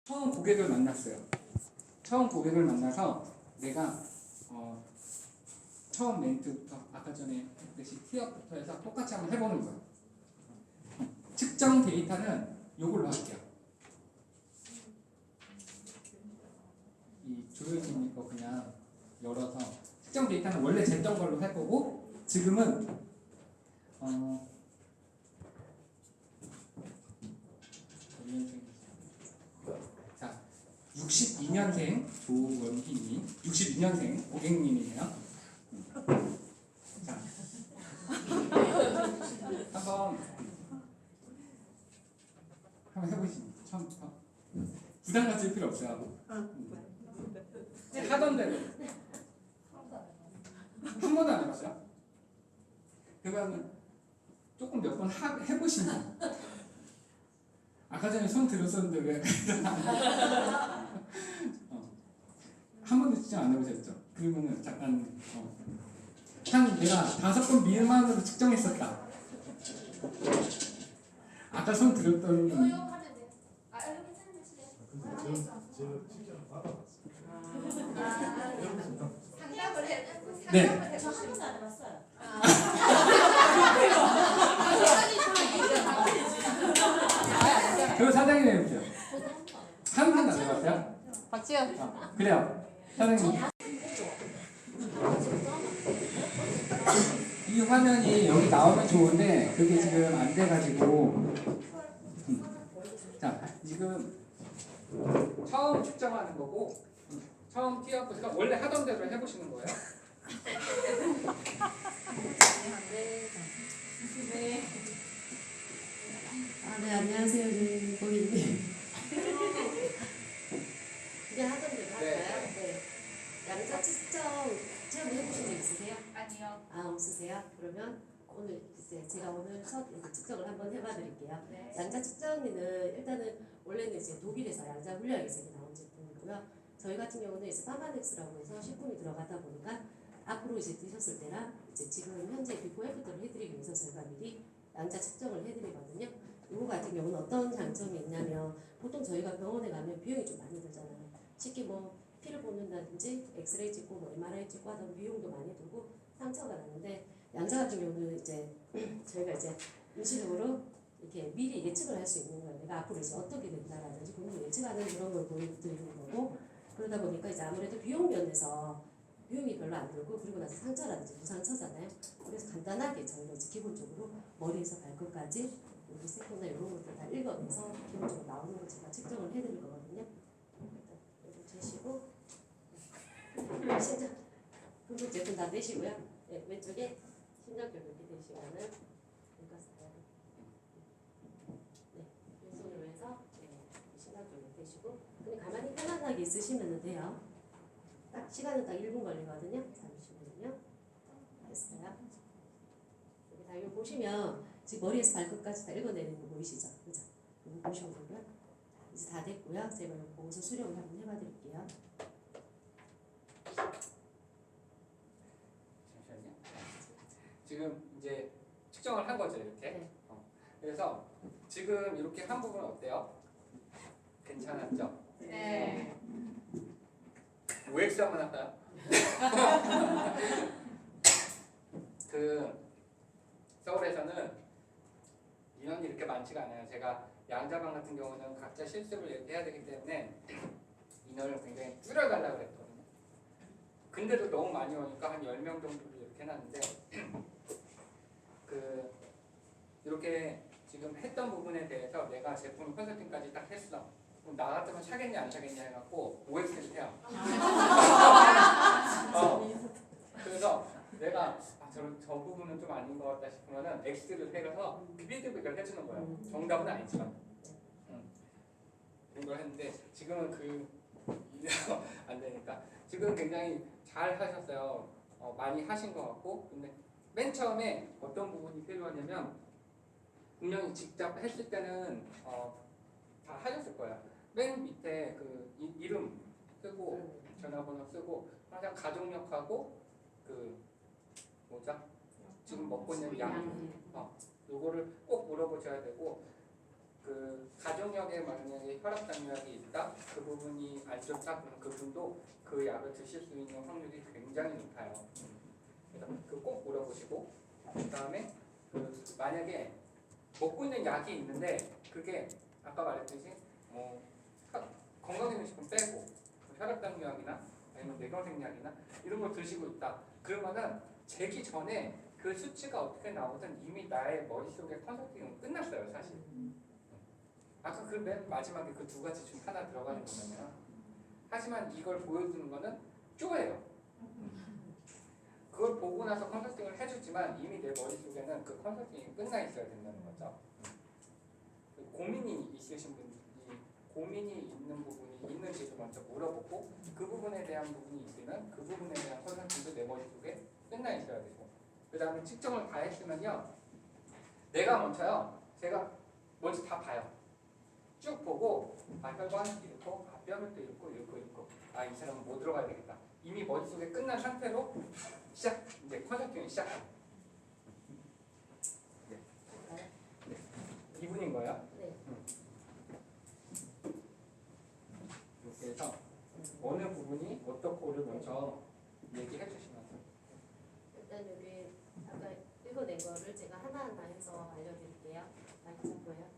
처음 고객을 만났어요. 처음 고객을 만나서 내가 처음 멘트부터 아까 전에 했듯이 티업부터 해서 똑같이 한번 해보는 거예요. 측정 데이터는 이걸로 할게요. 이 조효진님 거 그냥 열어서 측정 데이터는 원래 쟀던 걸로 할 거고 지금은 자 62년생 조원희님 62년생 고객님이네요. 자 한번 해보시죠. 처음부터 부담 가질 필요 없어요. 하던 대로 한 번도 안 해봤어요? 그러면 조금 몇 번 해보시면 아까 전에 손 들었었는데 왜 한 번도 측정 안 해보셨죠? 그러면은 잠깐 한 내가 5번 미만으로 측정했었다. 아까 손 들었던 건 네. 저 한 번도 안 해봤어요. 그럼 사장님 해보세요. 한 번도 안 해봤어요? 박지현. 그래요. 사장님. 이 화면이 여기 나오면 좋은데 그게 지금 안 돼가지고 자 지금 처음 측정하는 거고 처음 티어부터 원래 하던 대로 해보시는 거예요. 네, 안녕하세요, 고객님. 그냥 하던 대로 할까요? 네. 양자 측정 체험 해보신 적 있으세요? 아니요. 없으세요? 그러면 오늘 이제 제가 오늘 첫 측정을 한번 해봐드릴게요. 네. 양자 측정기는 일단은 원래는 이제 독일에서 양자 훈련에서 나온 제품이고요. 저희 같은 경우는 이제 파마넥스라고 해서 식품이 들어가다 보니까 앞으로 이제 드셨을 때랑 이제 지금 현재 비포 애프터를 해드리기 위해서 저희가 미리 양자 측정을 해드리거든요. 이거 같은 경우는 어떤 장점이 있냐면 보통 저희가 병원에 가면 비용이 좀 많이 들잖아요. 쉽게 뭐 피를 뽑는다든지 엑스레이 찍고 뭐 MRI 찍고 하다 보면 비용도 많이 들고 상처가 나는데 양자 같은 경우는 이제 저희가 이제 일시적으로 이렇게 미리 예측을 할 수 있는 거예요. 내가 앞으로 이제 어떻게 된다라든지 그런 걸 예측하는 그런 걸 보여드리는 거고 그러다 보니까 이제 아무래도 비용 면에서 비용이 별로 안 들고 그리고 나서 상처라든지 부상처잖아요. 그래서 간단하게 저희가 이제 기본적으로 머리에서 발끝까지 여기 세포나 이런 것들 다 읽어내서 기본적으로 나오는 거 제가 측정을 해드릴 거거든요. 일단 여기 재시고 심장 근육 제품 다 대시고요. 네, 왼쪽에 심장결 이렇게 대시면은 여기가 네, 왼손으로 해서 심장결 대시고 그냥 가만히 편안하게 있으시면 돼요. 딱 시간은 딱 1분 걸리거든요. 잠시만요. 됐어요. 여기 다 이거 보시면 지금 머리에서 발끝까지 다 읽어내는 거 보이시죠? 그죠? 이거 보시면 이제 다 됐고요. 제가 이거 보고서 수령을 한번 해봐드릴게요. 잠시만요. 지금 이제 측정을 한 거죠 이렇게. 네. 그래서 지금 이렇게 한 부분 어때요? 괜찮았죠? 네. OX 한번 할까요? 그 서울에서는 인원이 이렇게 많지가 않아요. 제가 양자방 같은 경우는 각자 실습을 해야 되기 때문에 인원을 굉장히 줄여달라고 그랬거든요. 근데도 너무 많이 오니까 한 10명 정도를 이렇게 해놨는데 그 이렇게 지금 했던 부분에 대해서 내가 제품 컨설팅까지 딱 했어. 그럼 나 같으면 사겠냐 안 사겠냐 해갖고 OX를 해요. 그래서 내가 저 부분은 좀 아닌 것 같다 싶으면은 X를 해서 피드백을 해주는 거예요. 정답은 아니지만. 그런 걸 했는데 지금은 안 되니까 지금 굉장히 잘 하셨어요. 많이 하신 것 같고 근데 맨 처음에 어떤 부분이 필요하냐면 분명히 직접 했을 때는 다 하셨을 거예요. 맨 밑에 그 이름 쓰고 전화번호 쓰고 항상 가족력하고 그 뭐죠? 지금 먹고 있는 양 요거를 꼭 물어보셔야 되고 그 가족력에 만약에 혈압당약이 있다, 그 부분이 안 좋다, 그럼 그분도 그 약을 드실 수 있는 확률이 굉장히 높아요. 그래서 그 꼭 물어보시고, 그 다음에 그 만약에 먹고 있는 약이 있는데 그게 아까 말했듯이 건강기능식품 빼고 혈압당약이나 아니면 뇌경색약이나 이런 걸 드시고 있다. 그러면은 재기 전에 그 수치가 어떻게 나오든 이미 나의 머릿속에 컨설팅은 끝났어요, 사실. 아까 그 맨 마지막에 그 두 가지 중 하나 들어가는 거잖아요. 하지만 이걸 보여주는 거는 쪼예요. 그걸 보고 나서 컨설팅을 해주지만 이미 내 머릿속에는 그 컨설팅이 끝나 있어야 된다는 거죠. 고민이 있으신 분이 고민이 있는 부분이 있는지도 먼저 물어보고 그 부분에 대한 부분이 있으면 그 부분에 대한 컨설팅도 내 머릿속에 끝나 있어야 되고, 그 다음에 측정을 다 했으면요, 내가 먼저요, 제가 먼저 다 봐요. 쭉 보고 혈관 이렇고 뼈를 또 이렇고 이 사람은 뭐 들어가야 되겠다. 이미 머릿속에 끝난 상태로 이제 컨설팅을 시작해요. 네. 이분인 거예요? 네. 이렇게 해서 어느 부분이 어떻고를 먼저 얘기해 주시면 돼요. 일단 여기 아까 읽어낸 거를 제가 하나하나 해서 알려드릴게요. 마이크 잡고요.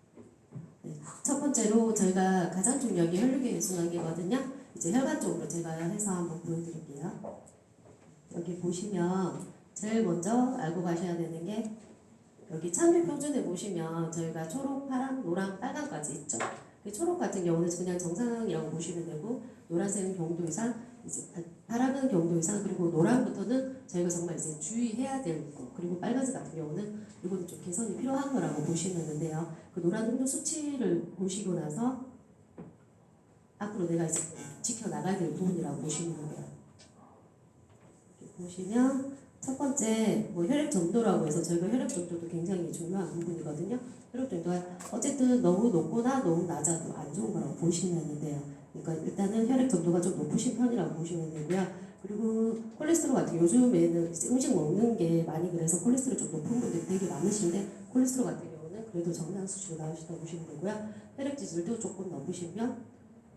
첫 번째로 저희가 가장 중요한 게 혈류계 순환계거든요. 이제 혈관 쪽으로 제가 해서 한번 보여드릴게요. 여기 보시면 제일 먼저 알고 가셔야 되는 게 여기 참여 표준에 보시면 저희가 초록, 파랑, 노랑, 빨간까지 있죠. 그 초록 같은 경우는 그냥 정상이라고 보시면 되고, 노란색은 경도 이상, 이제 파랑은 경도 이상, 그리고 노란부터는 저희가 정말 이제 주의해야 될 거, 그리고 빨간색 같은 경우는 이거는 좀 개선이 필요한 거라고 보시면 되는데요. 그 노란 농도 수치를 보시고 나서 앞으로 내가 이제 지켜나가야 될 부분이라고 보시면 돼요. 이렇게 보시면 첫 번째 혈액 점도라고 해서 저희가 혈액 점도도 굉장히 중요한 부분이거든요. 혈액 점도가 어쨌든 너무 높거나 너무 낮아도 안 좋은 거라고 보시면 돼요. 그러니까 일단은 혈액 점도가 좀 높으신 편이라고 보시면 되고요. 그리고 콜레스테롤 같은 요즘에는 이제 음식 먹는 게 많이 그래서 콜레스테롤 좀 높은 분들이 되게 많으신데, 콜레스테롤 같은 경우는 그래도 정상 수치로 나오시다고 보시면 되고요. 혈액 지질도 조금 넘으시면,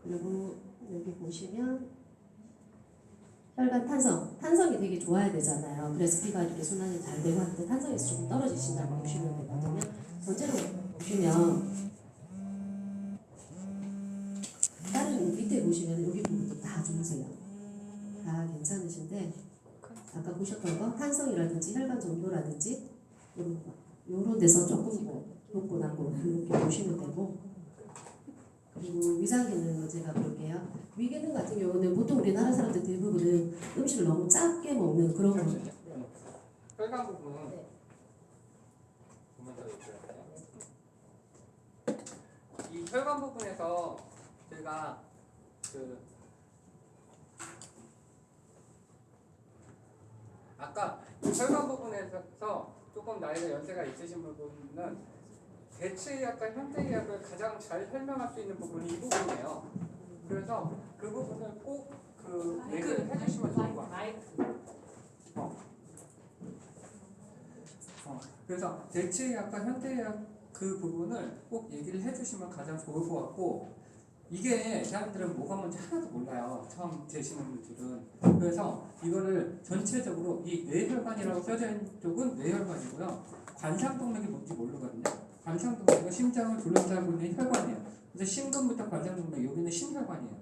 그리고 여기 보시면 혈관 탄성이 되게 좋아야 되잖아요. 그래서 피가 이렇게 순환이 잘 되고 하는데 탄성이 좀 떨어지신다고 보시면 되거든요. 전체로 보시면 다른 밑에 보시면 여기 부분도 다 좋으세요. 다 괜찮으신데 아까 보셨던 거 탄성이라든지 혈관 정도라든지 이런 데서 조금 높고 낮고 이렇게 보시면 되고, 그리고 위장 기능은 제가 볼게요. 위 기능 같은 경우는 보통 우리나라 사람들 대부분은 음식을 너무 작게 먹는 그런 거. 혈관 부분은 네. 보면 더 있어요. 이 혈관 부분에서 제가 아까 이 혈관 부분에서 조금 나이가 연세가 있으신 부분은 대체의학과 현대의학을 가장 잘 설명할 수 있는 부분이 이 부분이에요. 그래서 그 부분을 꼭 얘기를 해주시면 좋을 것 같아요. 그래서 대체의학과 현대의학 그 부분을 꼭 얘기를 해주시면 가장 좋을 것 같고, 이게 사람들은 뭐가 뭔지 하나도 몰라요. 처음 되시는 분들은. 그래서 이거를 전체적으로 이 뇌혈관이라고 써져 있는 쪽은 뇌혈관이고요. 관상동맥이 뭔지 모르거든요. 관상동맥은 심장을 둘러싸고 있는 혈관이에요. 그래서 심근부터 관상동맥, 여기는 심혈관이에요.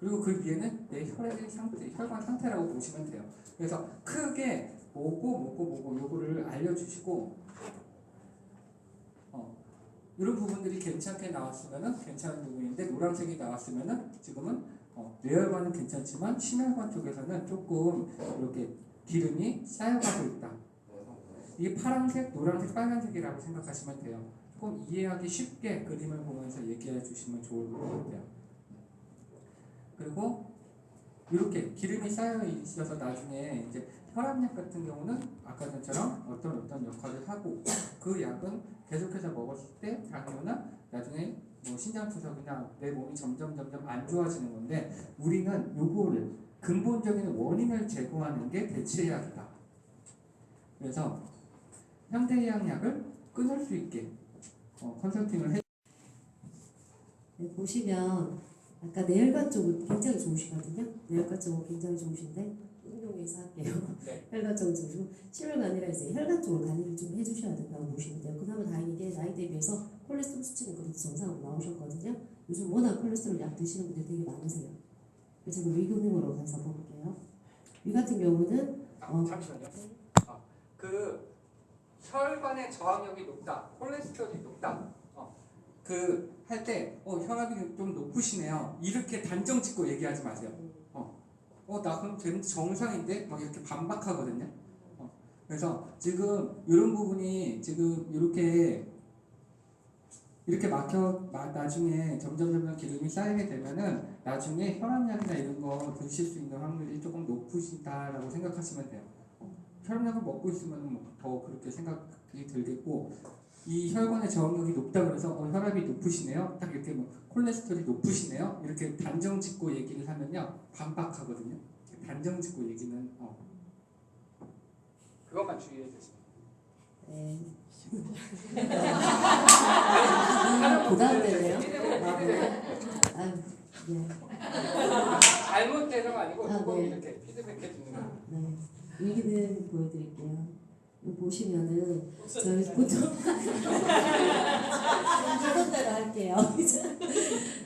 그리고 그 위에는 내 혈액의 상태, 혈관 상태라고 보시면 돼요. 그래서 크게 뭐고 요거를 알려주시고, 이런 부분들이 괜찮게 나왔으면은 괜찮은 부분인데, 노란색이 나왔으면은 지금은 뇌혈관은 괜찮지만 심혈관 쪽에서는 조금 이렇게 기름이 쌓여가고 있다. 이게 파란색, 노란색, 빨간색이라고 생각하시면 돼요. 조금 이해하기 쉽게 그림을 보면서 얘기해 주시면 좋을 것 같아요. 그리고 이렇게 기름이 쌓여 있어서 나중에 이제 혈압약 같은 경우는 아까 전처럼 어떤 역할을 하고, 그 약은 계속해서 먹었을 때 당뇨나 나중에 뭐 신장투석이나 내 몸이 점점 안 좋아지는 건데, 우리는 요거를 근본적인 원인을 제거하는 게 대체의학이다. 그래서 현대의학 약을 끊을 수 있게 컨설팅을 해. 네, 보시면 아까 뇌혈관 쪽은 굉장히 좋으시거든요. 뇌혈관 쪽은 굉장히 좋으신데 응용해서 할게요. 네. 혈관 쪽은 좋으시고 실혈관 아니라 이제 혈관 쪽을 관리를 좀 해주셔야 된다고 보시면 돼요. 그나마 다행이게 나이 대비해서 콜레스테롤 수치는 그래도 정상으로 나오셨거든요. 요즘 워낙 콜레스테롤 약 드시는 분들 되게 많으세요. 그래서 제가 위기능으로 가서 볼게요. 위 같은 경우는 잠시만요. 그 혈관의 저항력이 높다, 콜레스테롤이 높다. 그 할 때 혈압이 좀 높으시네요. 이렇게 단정 짓고 얘기하지 마세요. 나 그럼 정상인데 막 이렇게 반박하거든요. 그래서 지금 이런 부분이 지금 이렇게 나중에 점점 기름이 쌓이게 되면은 나중에 혈압약이나 이런 거 드실 수 있는 확률이 조금 높으시다라고 생각하시면 돼요. 혈압약을 먹고 있으면 더 그렇게 생각이 들겠고, 이 혈관의 저항력이 높다 그래서 혈압이 높으시네요. 딱 이렇게 콜레스테롤이 높으시네요. 이렇게 단정 짓고 얘기를 하면요 반박하거든요. 단정 짓고 얘기는 그것만 주의해 주세요. 네. 부담되네요. 아유, 네. 잘못돼서가 아니고 조금 네. 이렇게 피드백해 주는 거예요. 네. 위기는 보여드릴게요. 이거 보시면은 저희 보통 하던 대로 할게요.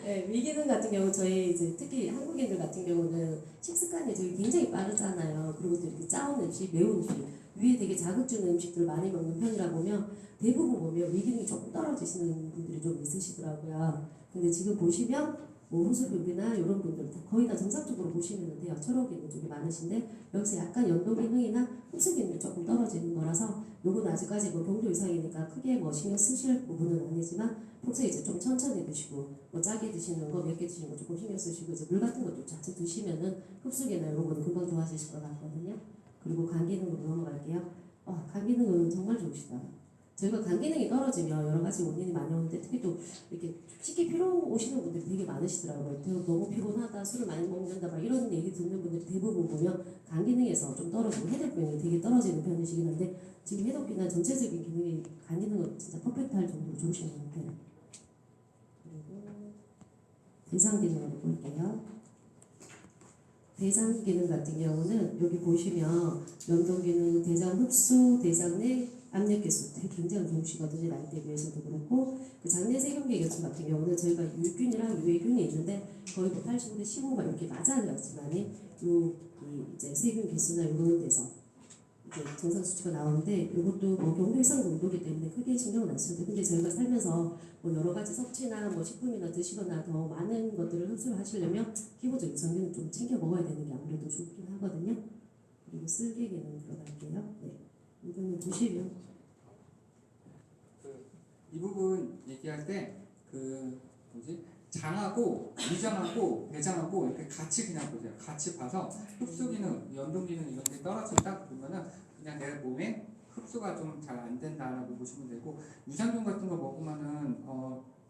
네, 위기능 같은 경우 저희 이제 특히 한국인들 같은 경우는 식습관이 저희 굉장히 빠르잖아요. 그리고 또 이렇게 짜온 음식, 매운 음식, 위에 되게 자극 주는 음식들을 많이 먹는 편이라 보면 대부분 보면 위기능이 조금 떨어지시는 분들이 좀 있으시더라고요. 근데 지금 보시면 호수급이나 이런 분들 거의 다 정상적으로 보시면 돼요. 철옥이 있는 쪽이 많으신데 여기서 약간 연도 기능이나 흡수 기능이 조금 떨어지는 거라서 요건 아직까지 경도 이상이니까 크게 신경 쓰실 부분은 아니지만 평소에 이제 좀 천천히 드시고 짜게 드시는 거 몇 개 드시는 거 조금 신경 쓰시고 이제 물 같은 것도 자주 드시면은 흡수기나 이런 거는 금방 좋아지실 것 같거든요. 그리고 간 기능으로 넘어갈게요. 간 기능은 정말 좋으시다. 저희가 간 기능이 떨어지면 여러 가지 원인이 많이 오는데 특히 또 이렇게 쉽게 피로 오시는 분들이 되게 많으시더라고요. 너무 피곤하다, 술을 많이 먹는다, 막 이런 얘기 듣는 분들이 대부분 보면 간 기능에서 좀 떨어지고 해독균이 되게 떨어지는 편이시긴 한데 지금 해독균이나 전체적인 기능이 간 기능은 진짜 퍼펙트할 정도로 좋으신 것 같아요. 그리고 대상 기능으로 볼게요. 대상 기능 같은 경우는 여기 보시면 연동 기능, 대장 흡수, 대장 내 압력 개수 되게 굉장히 좋으시거든요. 나이 대비해서도 그렇고 그 장내 세균계 개수 같은 경우는 저희가 유균이랑 유해균이 있는데 거의 80대 15가 이렇게 맞아야지만이 이제 세균 개수나 이런 데서 이제 정상 수치가 나오는데 이것도 경도 이상 정도기 때문에 크게 신경을 안 쓰는데 근데 저희가 살면서 여러 가지 섭취나 식품이나 드시거나 더 많은 것들을 흡수를 하시려면 기본적인 성분은 좀 챙겨 먹어야 되는 게 아무래도 좋긴 하거든요. 그리고 쓸개 기능 들어갈게요. 네. 이거는 보시면 이 부분 얘기할 때 장하고 위장하고 대장하고 이렇게 같이 그냥 보세요. 같이 봐서 흡수 기능, 연동 기능 이런 게 떨어진다 그러면은 그냥 내 몸에 흡수가 좀 잘 안 된다라고 보시면 되고 유산균 같은 거 먹으면은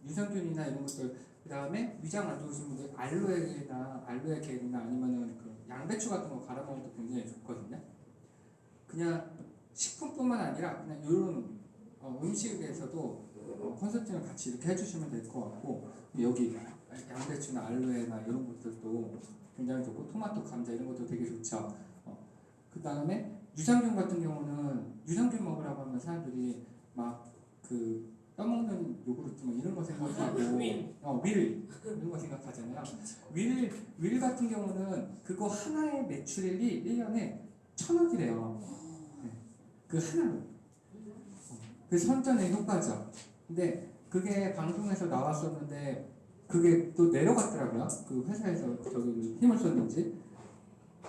유산균이나 이런 것들 그 다음에 위장 안 좋으신 분들 알로에 겔이나 아니면은 그 양배추 같은 거 갈아 먹어도 굉장히 좋거든요. 그냥 식품뿐만 아니라 그냥 이런 음식에서도 컨설팅을 같이 이렇게 해주시면 될 것 같고 여기 양배추나 알로에나 이런 것들도 굉장히 좋고 토마토, 감자 이런 것도 되게 좋죠. 그 다음에 유산균 같은 경우는 유산균 먹으라고 하면 사람들이 막 떠먹는 요구르트 뭐 이런 거 생각하고 윌 이런 거 생각하잖아요. 윌 같은 경우는 그거 하나의 매출액이 1년에 1,000억이래요. 그 하나로. 그 선전의 효과죠. 근데 그게 방송에서 나왔었는데 그게 또 내려갔더라고요. 그 회사에서 힘을 썼는지.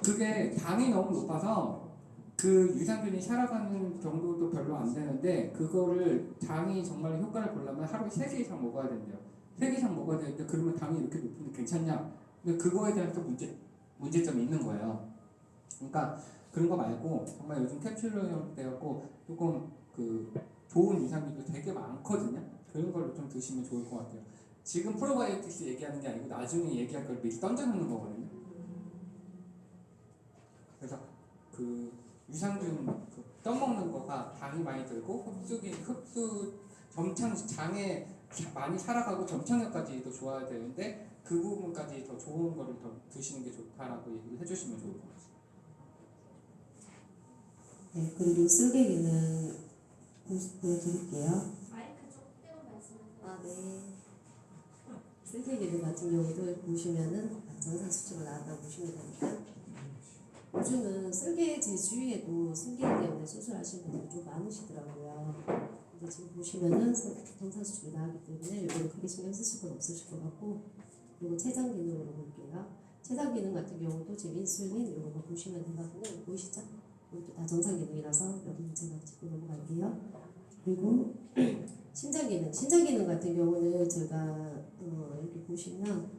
그게 당이 너무 높아서 그 유산균이 살아가는 정도도 별로 안 되는데 그거를 당이 정말 효과를 보려면 하루에 3개 이상 먹어야 된대요. 3개 이상 먹어야 되는데 그러면 당이 이렇게 높은데 괜찮냐? 근데 그거에 대한 또 문제점이 있는 거예요. 그러니까 그런 거 말고 정말 요즘 캡슐로 되었고 조금 좋은 유산균도 되게 많거든요. 그런 걸로 좀 드시면 좋을 것 같아요. 지금 프로바이오틱스 얘기하는 게 아니고 나중에 얘기할 걸 미리 던져놓는 거거든요. 그래서 유산균 떠먹는 거가 당이 많이 들고 흡수 장에 많이 살아가고 점착력까지 더 좋아야 되는데 그 부분까지 더 좋은 거를 더 드시는 게 좋다라고 얘기를 해주시면 좋을 것 같아요. 네, 그리고 쓸개기는 보여드릴게요. 마이크 좀 떼고 말씀하세요. 아, 네. 쓸개기능 같은 경우도 보시면은 정상 수치가 나왔다고 보시면 되니까 요즘은 쓸개 제주위에도 쓸개 때문에 수술하시는 분들 좀 많으시더라고요. 근데 지금 보시면은 정상 수치가 나왔기 때문에 이거는 크게 신경 쓰실 건 없으실 것 같고 그리고 췌장 기능으로 볼게요. 췌장 기능 같은 경우도 지금 인슐린 이런 거 보시면 되거든요. 보이시죠? 이것도 다 정상 기능이라서 여기는 제가 짚고 넘어갈게요. 그리고 신장 기능 같은 경우는 제가 이렇게 보시면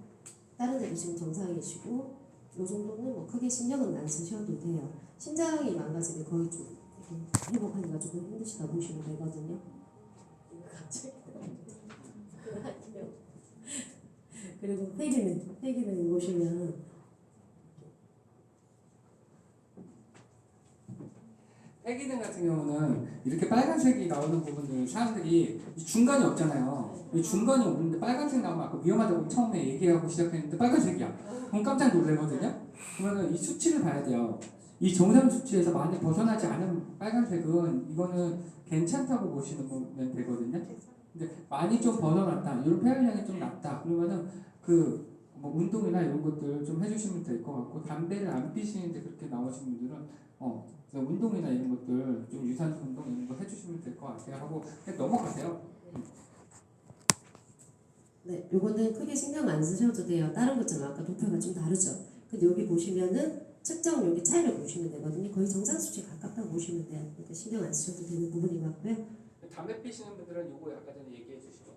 다른 데도 지금 정상이시고 이 정도는 뭐 크게 신경은 안 쓰셔도 돼요. 신장이 망가지면 거의 좀 이렇게 회복하기가 조금 힘드시다 보시면 되거든요. 갑자기 그리고 폐기능 보시면 폐기능 같은 경우는 이렇게 빨간색이 나오는 부분들 사람들이 이 중간이 없잖아요. 이 중간이 없는데 빨간색 나오면 아까 위험하다고 처음에 얘기하고 시작했는데 빨간색이야. 그럼 깜짝 놀라거든요. 그러면 이 수치를 봐야 돼요. 이 정상 수치에서 많이 벗어나지 않은 빨간색은 이거는 괜찮다고 보시면 되거든요. 근데 많이 좀 벗어났다, 이런 폐활량이 좀 낮다, 그러면은 그 뭐 운동이나 이런 것들 좀 해주시면 될 것 같고 담배를 안 피시는데 그렇게 나오신 분들은 운동이나 이런 것들 좀 유산소 운동 이런 거 해주시면 될 것 같아요 하고 그냥 넘어가세요. 네, 요거는 크게 신경 안 쓰셔도 돼요. 다른 것처럼 아까 도표가 좀 다르죠. 근데 여기 보시면은 측정 여기 차이를 보시면 되거든요. 거의 정상 수치 가깝다고 보시면 돼요. 그러니까 신경 안 쓰셔도 되는 부분인 것 같고요. 담배 피시는 분들은 요거 아까 전에 얘기해 주시고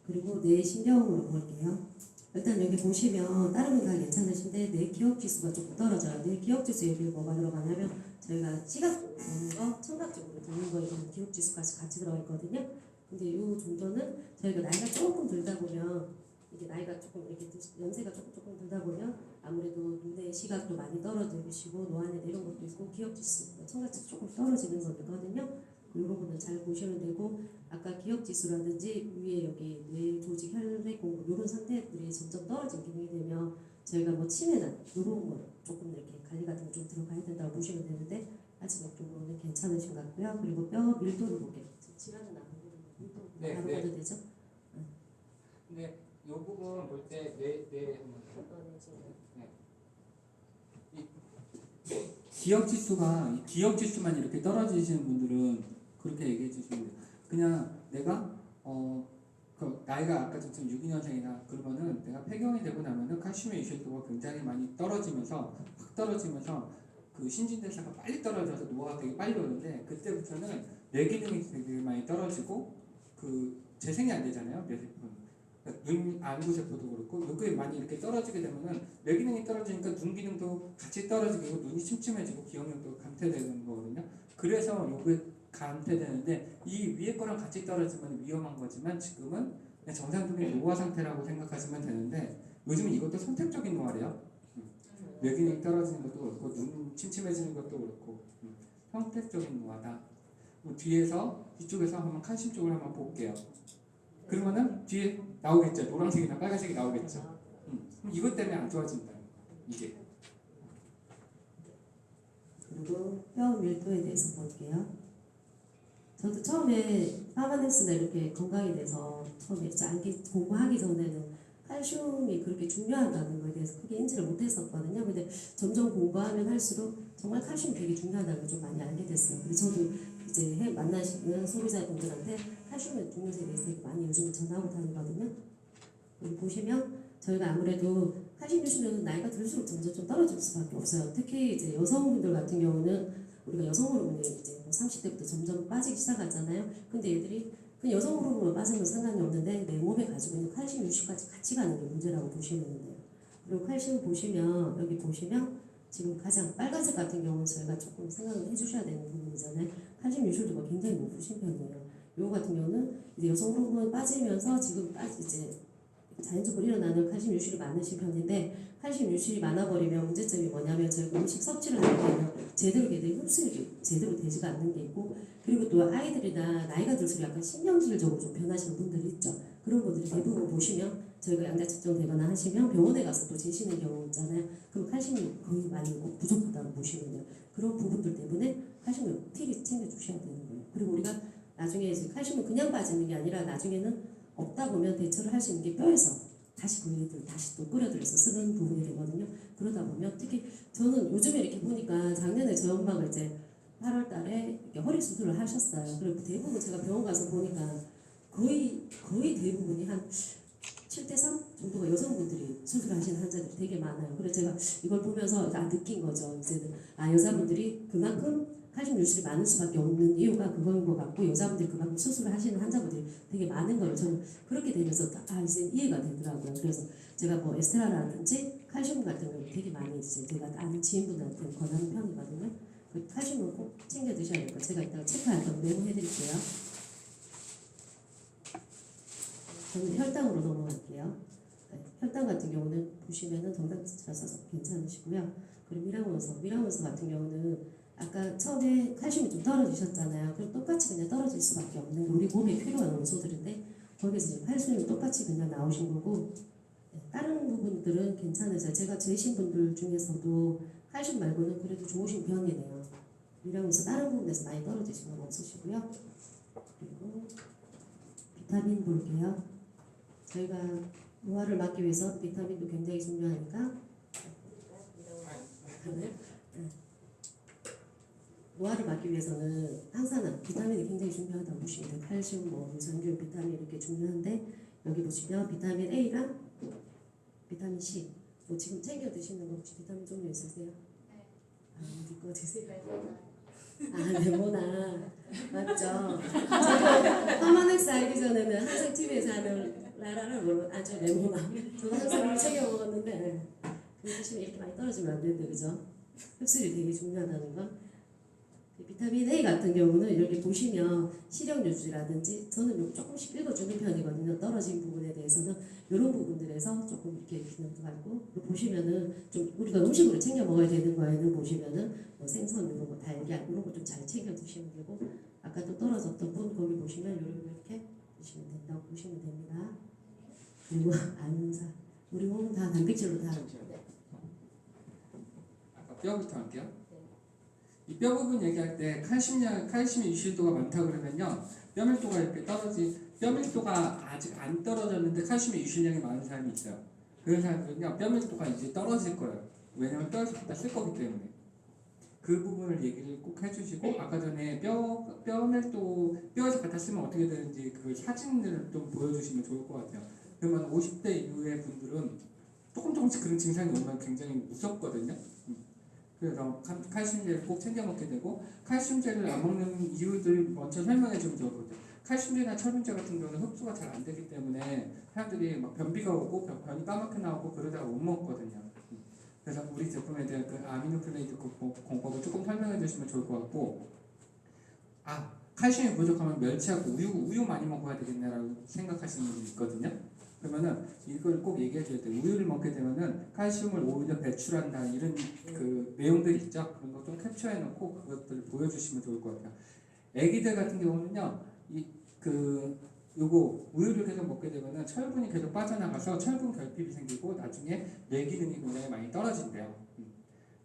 그리고 뇌 신경으로 볼게요. 일단 여기 보시면 다른 분 다 괜찮으신데 뇌 기억 지수가 조금 떨어져요. 뇌 기억 지수 여기 뭐가 들어가냐면 저희가 시각 보는 거, 청각적으로 듣는 거에 대한 기억 지수까지 같이 들어가 있거든요. 근데 이 정도는 저희가 나이가 조금 들다 보면 이게 나이가 조금 이렇게 연세가 조금 들다 보면 아무래도 눈의 시각도 많이 떨어지시고 노안에 이런 것도 있고 기억 지수, 청각 지수 조금 떨어지는 거거든요. 이 부분은 잘 보시면 되고 아까 기억 지수라든지 위에 여기 뇌 조직 혈액 공급 이런 상태들이 점점 떨어진 기능이 되면 저희가 뭐 치매나 이런 거 조금 이렇게 관리 같은 거 좀 들어가야 된다고 보시면 되는데 아직 이쪽으로는 괜찮으신 것 같고요. 그리고 뼈 밀도를 볼게요. 질환은 안 보이는 밀도 바로 봐도 되죠? 근데 이 부분 볼 때 뇌 기억 지수만 이렇게 떨어지시는 분들은 그렇게 얘기해 주시면 돼요. 그냥 내가 그 나이가 아까 지금 62년생이나 그러면은 내가 폐경이 되고 나면은 칼슘의 이식도가 굉장히 많이 떨어지면서 확 떨어지면서 그 신진대사가 빨리 떨어져서 노화가 되게 빨리 오는데 그때부터는 뇌 기능이 되게 많이 떨어지고 그 재생이 안 되잖아요. 뇌세포는. 눈 안구세포도 그렇고 여기에 많이 이렇게 떨어지게 되면은 뇌 기능이 떨어지니까 눈 기능도 같이 떨어지고 눈이 침침해지고 기억력도 감퇴되는 거거든요. 그래서 요게 감퇴되는데 이 위에 거랑 같이 떨어지면 위험한 거지만 지금은 그냥 정상적인 노화 상태라고 생각하시면 되는데 요즘은 이것도 선택적인 노화래요. 뇌 기능이 떨어지는 것도 그렇고 눈 침침해지는 것도 그렇고 선택적인 노화다. 뒤쪽에서 한번 칼슘 쪽을 한번 볼게요. 그러면은 뒤에 나오겠죠. 노란색이나 빨간색이 나오겠죠. 그럼 이것 때문에 안 좋아진다. 이게. 그리고 뼈 밀도에 대해서 볼게요. 저도 처음에 파마넥스나 이렇게 건강에 대해서 처음에 공부하기 전에는 칼슘이 그렇게 중요하다는 거에 대해서 크게 인지를 못했었거든요. 근데 점점 공부하면 할수록 정말 칼슘이 되게 중요하다는 걸 좀 많이 알게 됐어요. 그래서 저도 이제 만나시는 소비자분들한테 칼슘의 중요성에 대해서 되게 많이 요즘 전하고 다니거든요. 여기 보시면 저희가 아무래도 칼슘 주시면 나이가 들수록 점점 좀 떨어질 수밖에 없어요. 특히 이제 여성분들 같은 경우는 우리가 여성 호르몬이 이제 30대부터 점점 빠지기 시작하잖아요. 근데 얘들이 그 여성 호르몬 빠지면 상관이 없는데 내 몸에 가지고 있는 칼슘 유시까지 같이 가는 게 문제라고 보시면 돼요. 그리고 칼슘 보시면 여기 보시면 지금 가장 빨간색 같은 경우는 저희가 조금 생각을 해주셔야 되는 부분이잖아요. 칼슘 유실도가 굉장히 높으신 편이에요. 요거 같은 경우는 이제 여성 호르몬 빠지면서 지금 이제 자연적으로 일어나는 칼슘 유실이 많으신 편인데 칼슘 유실이 많아버리면 문제점이 뭐냐면 저희가 음식 섭취를 하게 되면 제대로 흡수율이 제대로 되지가 않는 게 있고 그리고 또 아이들이나 나이가 들수록 약간 신경질적으로 좀 변하시는 분들이 있죠. 그런 분들이 대부분 보시면 저희가 양자 측정되거나 하시면 병원에 가서 또 재시는 경우 있잖아요. 그럼 칼슘이 거의 많이 부족하다고 보시면 돼요. 그런 부분들 때문에 칼슘을 필히 챙겨주셔야 되는 거예요. 그리고 우리가 나중에 이제 칼슘을 그냥 빠지는 게 아니라 나중에는 없다 보면 대처를 할 수 있는 게 뼈에서 다시 그 애들 다시 또 뿌려들여서 쓰는 부분이 되거든요. 그러다 보면 특히 저는 요즘에 이렇게 보니까 작년에 저희 엄마가 이제 8월 달에 이렇게 허리 수술을 하셨어요. 그리고 대부분 제가 병원 가서 보니까 거의 대부분이 한 7대3 정도가 여성분들이 수술하시는 환자들이 되게 많아요. 그래서 제가 이걸 보면서 느낀 거죠. 이제는 여자분들이 그만큼 칼슘 유실이 많을 수밖에 없는 이유가 그거인 것 같고 여자분들이 그만큼 수술을 하시는 환자분들이 되게 많은 걸 저는 그렇게 되면서 이제 이해가 되더라고요. 그래서 제가 뭐 에스테라라든지 칼슘 같은 걸 되게 많이 이제 제가 아는 지인분들한테 권하는 편이거든요. 그 칼슘을 꼭 챙겨 드셔야 되고 제가 이따가 체크할 메모해 드릴게요. 저는 혈당으로 넘어갈게요. 혈당 같은 경우는 보시면은 정당지수라서 괜찮으시고요. 그리고 미라원소 같은 경우는 아까 처음에 칼슘이 좀 떨어지셨잖아요. 그럼 똑같이 그냥 떨어질 수밖에 없는 게 우리 몸에 필요한 원소들인데 거기서 지금 칼슘이 똑같이 그냥 나오신 거고 다른 부분들은 괜찮으세요. 제가 재신 분들 중에서도 칼슘 말고는 그래도 좋으신 편이네요. 미라원소 다른 부분에서 많이 떨어지신 건 없으시고요. 그리고 비타민 볼게요. 저희가 노화를 막기 위해서 비타민도 굉장히 중요하니까 노화를 막기 위해서는 항산화, 비타민이 굉장히 중요하다고 보시면 돼요. 칼슘, 유산균, 비타민 이렇게 중요한데 여기 보시면 비타민 A랑 비타민 C 지금 챙겨 드시는 거 혹시 비타민 종류 있으세요? 네. 어디 거 드세요? 네. 레모나 맞죠? 제가 파마넥스 알기 전에는 항상 TV에서 하는 라라를 아주 레모나 저도 항상 물 챙겨 먹었는데 그거 드시면 이렇게 많이 떨어지면 안 되는데 그죠? 흡수율이 되게 중요하다는 거. 비타민 A 같은 경우는 이렇게 보시면 시력유지라든지 저는 조금씩 읽어주는 편이거든요. 떨어진 부분에 대해서는 이런 부분들에서 조금 이렇게 기능도 갖고 보시면은 좀 우리가 음식으로 챙겨 먹어야 되는 거에는 보시면은 생선 이런 거 달걀 이런 거 좀 잘 챙겨 드시면 되고 아까 또 떨어졌던 분 거기 보시면 이렇게 드시면 된다고 보시면 됩니다. 그리고 안사 우리 몸은 다 단백질로 다 아까 뼈부터 할게요. 이 뼈 부분 얘기할 때 칼슘의 유실도가 많다 그러면요 뼈 밀도가 이렇게 뼈 밀도가 아직 안 떨어졌는데 칼슘의 유실량이 많은 사람이 있어요. 그런 사람들은요 뼈 밀도가 이제 떨어질 거예요. 왜냐면 뼈에서 갖다 쓸 거기 때문에. 그 부분을 얘기를 꼭 해주시고 아까 전에 뼈 밀도 뼈에서 갖다 쓰면 어떻게 되는지 그 사진을 좀 보여주시면 좋을 것 같아요. 그러면 50대 이후의 분들은 조금씩 그런 증상이 오면 굉장히 무섭거든요. 그래서 칼슘제를 꼭 챙겨 먹게 되고 칼슘제를 안 먹는 이유들 먼저 설명해 주면 좋을 것 같아요. 칼슘제나 철분제 같은 경우는 흡수가 잘 안 되기 때문에 사람들이 막 변비가 오고 변이 까맣게 나오고 그러다가 못 먹거든요. 그래서 우리 제품에 대한 그 아미노플레이트 공법을 조금 설명해 주시면 좋을 것 같고 칼슘이 부족하면 멸치하고 우유 많이 먹어야 되겠네라고 생각하시는 분이 있거든요. 그러면은 이걸 꼭 얘기해 줘야 돼요. 우유를 먹게 되면은 칼슘을 오히려 배출한다 이런 그 내용들이 있죠. 그런 거 좀 캡처해 놓고 그것들을 보여주시면 좋을 것 같아요. 아기들 같은 경우는요, 요거 우유를 계속 먹게 되면은 철분이 계속 빠져나가서 철분 결핍이 생기고 나중에 뇌 기능이 굉장히 많이 떨어진대요.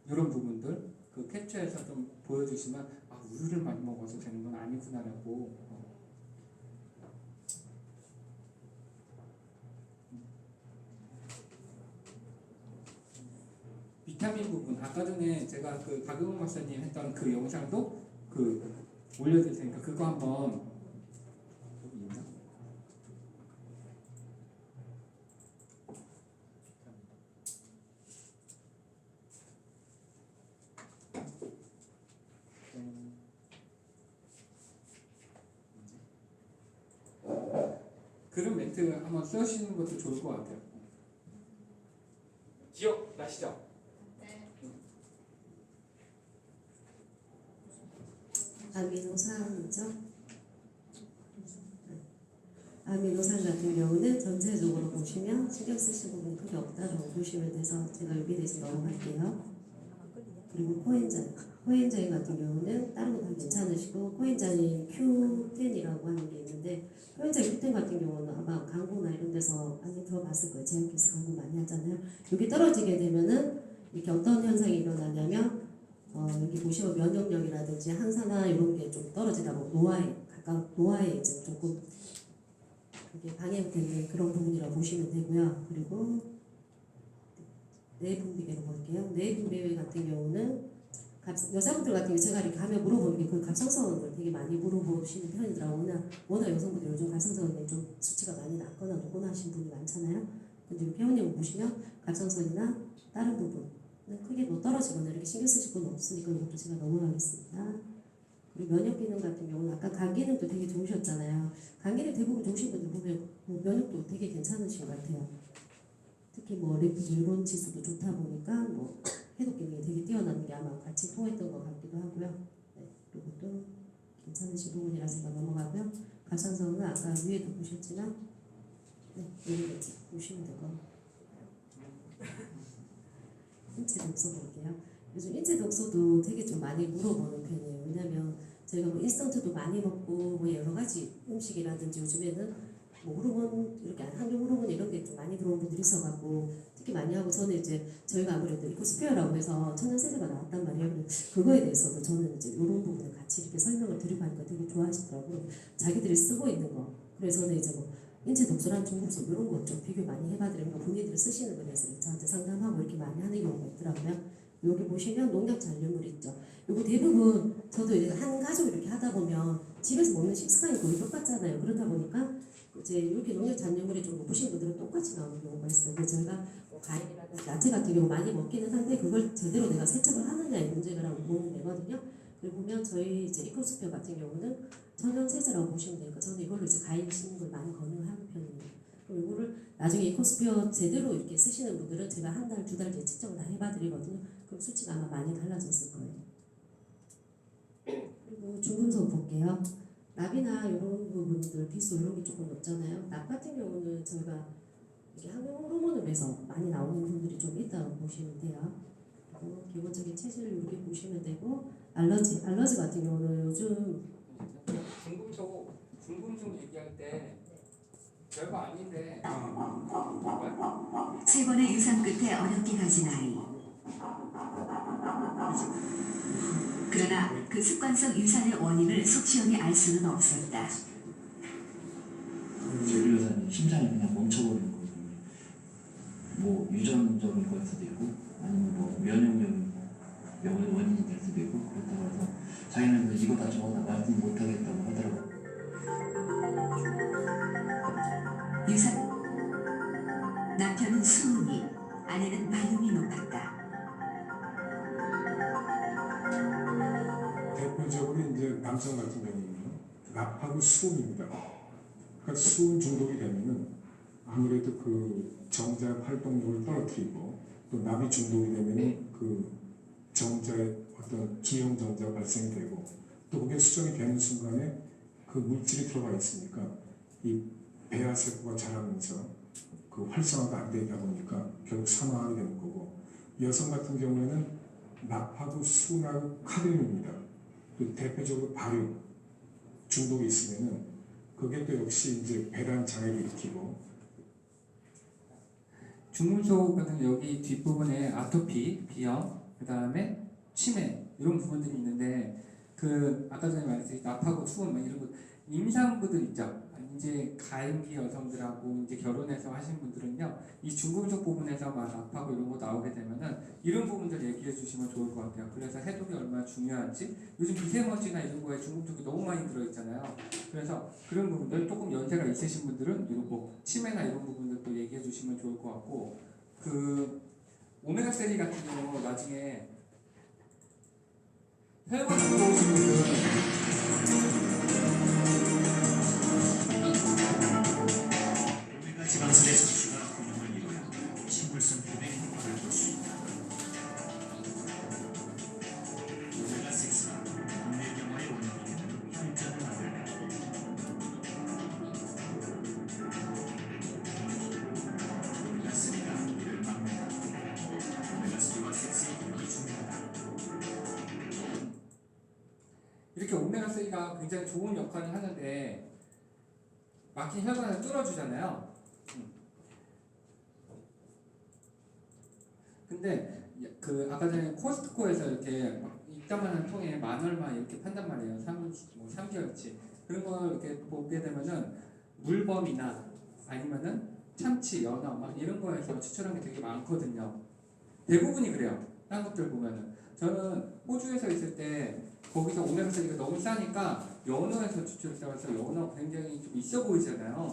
이런 부분들 그 캡처해서 좀 보여주시면 우유를 많이 먹어서 되는 건 아니구나라고. 비타민 부분 아까 전에 제가 그 박용훈 박사님 했던 그 영상도 올려드릴 테니까 그거 한번 여기 있나? 그런 멘트 한번 써주시는 것도 좋을 것 같아요. 기억나시죠? 아미노산이죠. 아미노산 같은 경우는 전체적으로 보시면 신경 쓰실 부분이 크게 없다고 보시면 돼서 제가 여기에 대해서 넘어갈게요. 그리고 코엔자임 같은 경우는 다른 거 다 괜찮으시고 코엔자임 Q10이라고 하는 게 있는데 코엔자임 Q10 같은 경우는 아마 광고나 이런 데서 많이 들어봤을 거예요. 제약회사 광고 많이 하잖아요. 여기 떨어지게 되면은 이렇게 어떤 현상이 일어나냐면 여기 보시면 면역력이라든지 항산화 이런 게 좀 떨어지다 보면 노화에 이제 조금 그게 방해되는 그런 부분이라고 보시면 되고요. 그리고 내분비계로 볼게요. 내분비계 같은 경우는 여자분들 같은 경우 제가 이렇게 하면 물어보는 게 그 갑상선을 되게 많이 물어보시는 편이더라고요. 워낙 여성분들 요즘 갑상선에 좀 수치가 많이 낮거나 높거나 하신 분이 많잖아요. 근데 회원님 보시면 갑상선이나 다른 부분은 크게 뭐 떨어지거나 이렇게 신경 쓰실 건 없으니까 이것도 제가 넘어가겠습니다. 그리고 면역 기능 같은 경우는 아까 간 기능도 되게 좋으셨잖아요. 간 기능 대부분 좋으신 분들 보면 뭐 면역도 되게 괜찮으신 것 같아요. 특히 뭐 뇌ron 지수도 좋다 보니까 뭐 해독 기능이 되게 뛰어나는 게 아마 같이 통했던 것 같기도 하고요. 네, 이것도 괜찮으신 부분이라 제가 넘어가고요. 갑상선은 아까 위에도 보셨지만 여기 보시면 될 것 같아요. 인체 독소 볼게요. 요즘 인체 독소도 되게 좀 많이 물어보는 편이에요. 왜냐면 저희가 뭐 인스턴트도 많이 먹고 뭐 여러 가지 음식이라든지 요즘에는 뭐 호르몬 이렇게 항균 호르몬 이런 게 좀 많이 들어온 분들이 있어갖고 특히 많이 하고 저는 이제 저희가 아무래도 이코스피어라고 해서 천연세제가 나왔단 말이에요. 근데 그거에 대해서도 저는 이제 이런 부분을 같이 이렇게 설명을 드리고 하니까 되게 좋아하시더라고요. 자기들이 쓰고 있는 거. 그래서 저는 이제 뭐 인체 독소랑 중금속 이런 거 좀 비교 많이 해봐드리면 본인들이 쓰시는 거에 대해서 저한테 상담하고 이렇게 많이 하는 경우가 있더라고요. 여기 보시면 농약 잔류물 있죠. 요거 대부분 저도 이제 한 가족 이렇게 하다 보면 집에서 먹는 식습관이 거의 똑같잖아요. 그러다 보니까 이제 이렇게 농약 잔류물이 좀 높으신 분들은 똑같이 나오는 경우가 있어요. 근데 저희가 뭐 과일이라든지 야채 같은 경우 많이 먹기는 한데 그걸 제대로 내가 세척을 하느냐의 문제라고 보면 되거든요. 그리고 보면 저희 이제 이코스피어 같은 경우는 천연 세제라고 보시면 되니까 저는 이걸로 이제 과일 씻는 걸 많이 권유하는 편입니다. 그럼 이거를 나중에 이코스피어 제대로 이렇게 쓰시는 분들은 제가 한 달, 두 달 뒤에 측정을 다 해봐드리거든요. 그럼 수치가 아마 많이 달라졌을 거예요. 그리고 중금속 볼게요. 납이나 이런 부분들, 비소 이런 게 조금 높잖아요. 납 같은 경우는 저희가 이게 항균 호르몬을 해서 많이 나오는 분들이 좀 있다고 보시면 돼요. 그리고 기본적인 체질을 이렇게 보시면 되고 알러지 같은 경우는 요즘 중금속 얘기할 때 별거 아닌데 세 번의 유산 끝에 어렵게 가진 아이. 그러나 그 습관성 유산의 원인을 속시원히 알 수는 없었다. 전류효산이 심장이 그냥 멈춰버리는 거거든요. 뭐 유전적인 걸 수도 있고 아니면 뭐 면역력인 원인이 될 수도 있고 그렇다고 해서 자기는 이거다 저거다 말씀 못하겠다고 하더라고요. 유산. 남편은 수은이, 아내는 발음이 높았다. 대표적으로 이제 남성 같은 경우는요, 납하고 수은입니다. 그러니까 수은 중독이 되면은 아무래도 그 정자 활동력을 떨어뜨리고 또 납이 중독이 되면은 그 정자의 어떤 기형 정자가 발생이 되고 또 그게 수정이 되는 순간에 그 물질이 들어가 있으니까 이 배아세포가 자라면서 그 활성화가 안 되다 보니까 결국 사망하게 되는 거고 여성 같은 경우에는 납하고 수은하고 카드뮴입니다. 또 대표적으로 발효 중독이 있으면은 그게 또 역시 이제 배란 장애를 일으키고 중금속 같은 여기 뒷부분에 아토피, 비염, 그 다음에 치매 이런 부분들이 있는데 그 아까 전에 말했듯이 납하고 수은 막 이런 거 임산부들 있죠. 이제 가임기 여성들하고 이제 결혼해서 하신 분들은요, 이 중금속 부분에서 막 납하고 이런 거 나오게 되면은 이런 부분들 얘기해 주시면 좋을 것 같아요. 그래서 해독이 얼마나 중요한지 요즘 미세먼지나 이런 거에 중금속이 너무 많이 들어있잖아요. 그래서 그런 부분들 조금 연세가 있으신 분들은 이런 거 치매나 이런 부분들도 얘기해 주시면 좋을 것 같고 그 오메가3 같은 경우 나중에 혈관 들어오신 분들은 지방선의 섭취가 균형을 이루어 식물성 흡의 효과를 볼 수 있다. 오메가6가 뇌경화의 원인이 되는 혈전을 만들다. 이렇게 오메가3가 굉장히 좋은 역할을 하는데 막힌 혈관을 뚫어주잖아요. 근데 그 아까 전에 코스트코에서 이렇게 막 입다만한 통에 만 얼마 이렇게 판단 말이에요. 3개월치. 그런 걸 이렇게 보게 되면은 물범이나 아니면은 참치, 연어 막 이런 거에서 추출한 게 되게 많거든요. 대부분이 그래요. 딴 것들 보면은. 저는 호주에서 있을 때 거기서 오메가3가 너무 싸니까 연어에서 추출했다고 해서 연어 굉장히 좀 있어 보이잖아요.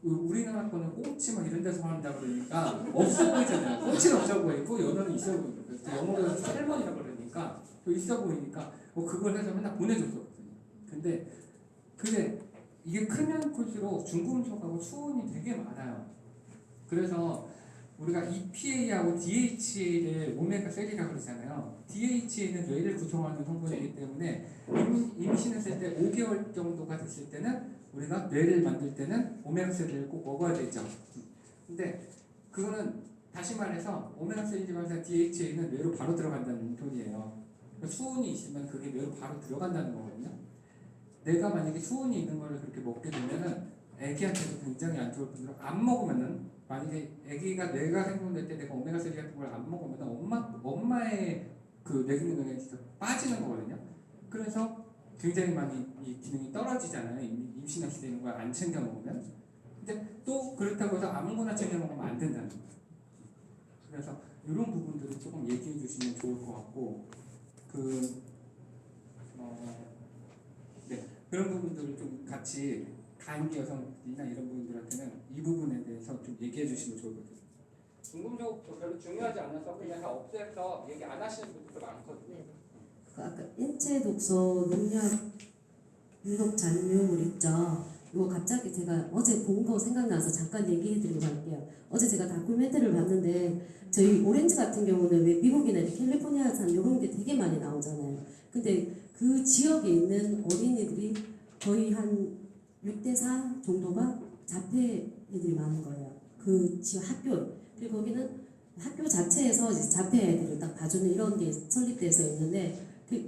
우리나라 거는 꽁치 막 이런 데서 한다 그러니까 없어 보이잖아요. 꽁치는 없어 보이고 연어는 있어 보이고 영어로 살몬이라고 그러니까 또 있어 보이니까 그걸 해서 맨날 보내줬었거든요. 근데 그게 이게 크면 클수록 중금속하고 수은이 되게 많아요. 그래서 우리가 EPA하고 DHA를 오메가3라고 그러잖아요. DHA는 뇌를 구성하는 성분이기 때문에 임신했을 때 5개월 정도가 됐을 때는 우리가 뇌를 만들 때는 오메가3를 꼭 먹어야 되죠. 근데 그거는 다시 말해서 오메가3 지방산 DHA는 뇌로 바로 들어간다는 소리예요. 수은이 있으면 그게 뇌로 바로 들어간다는 거거든요. 내가 만약에 수은이 있는 걸 그렇게 먹게 되면은 애기한테도 굉장히 안 좋을 뿐더러 안 먹으면은 만약에 애기가 뇌가 생성될 때 내가 오메가3 같은 걸 안 먹으면 엄마의 그 뇌 기능이 진짜 빠지는 거거든요. 그래서 굉장히 많이 이 기능이 떨어지잖아요. 임신했을 때 이런 걸 안 챙겨 먹으면. 근데 또 그렇다고 해서 아무거나 챙겨 먹으면 안 된다는 거예요. 그래서 이런 부분들을 조금 얘기해 주시면 좋을 것 같고 네, 그런 부분들을 좀 같이 간기 여성이나 이런 분들한테는 이 부분에 대해서 좀 얘기해 주시면 좋을 것 같아요. 중금속 별로 중요하지 않아서 그냥 다 없애서 얘기 안 하시는 분들도 많거든요. 네. 그 아까 인체 독소 농약 유독 잔류물 있죠. 이거 갑자기 제가 어제 본 거 생각나서 잠깐 얘기해드리고 갈게요. 어제 제가 다큐멘터리를 봤는데 저희 오렌지 같은 경우는 왜 미국이나 캘리포니아산 이런 게 되게 많이 나오잖아요. 근데 그 지역에 있는 어린이들이 거의 한 6대4 정도가 자폐 애들이 많은 거예요. 그 지역 학교. 그리고 거기는 학교 자체에서 이제 자폐 애들을 딱 봐주는 이런 게 설립돼서 있는데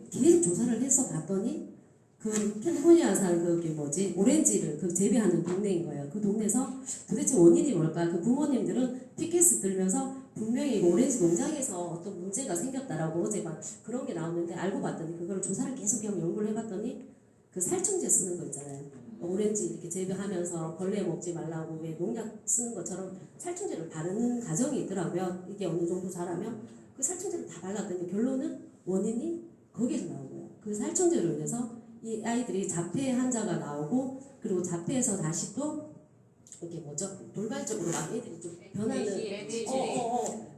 계속 조사를 해서 봤더니 그 캘리포니아산 그게 뭐지 오렌지를 그 재배하는 동네인 거예요. 그 동네에서 도대체 원인이 뭘까? 그 부모님들은 피켓을 들면서 분명히 오렌지 농장에서 어떤 문제가 생겼다라고 어제 막 그런 게 나오는데 알고 봤더니 그거를 조사를 계속 연구를 해봤더니 그 살충제 쓰는 거 있잖아요. 오렌지 이렇게 재배하면서 벌레 먹지 말라고 왜 농약 쓰는 것처럼 살충제를 바르는 과정이 있더라고요. 이게 어느 정도 자라면 그 살충제를 다 발랐더니 결론은 원인이 거기에서 나온 거예요. 그 살충제로 인해서 이 아이들이 자폐 환자가 나오고 그리고 자폐에서 다시 또 이게 뭐죠? 돌발적으로 막 애들이 좀 변하는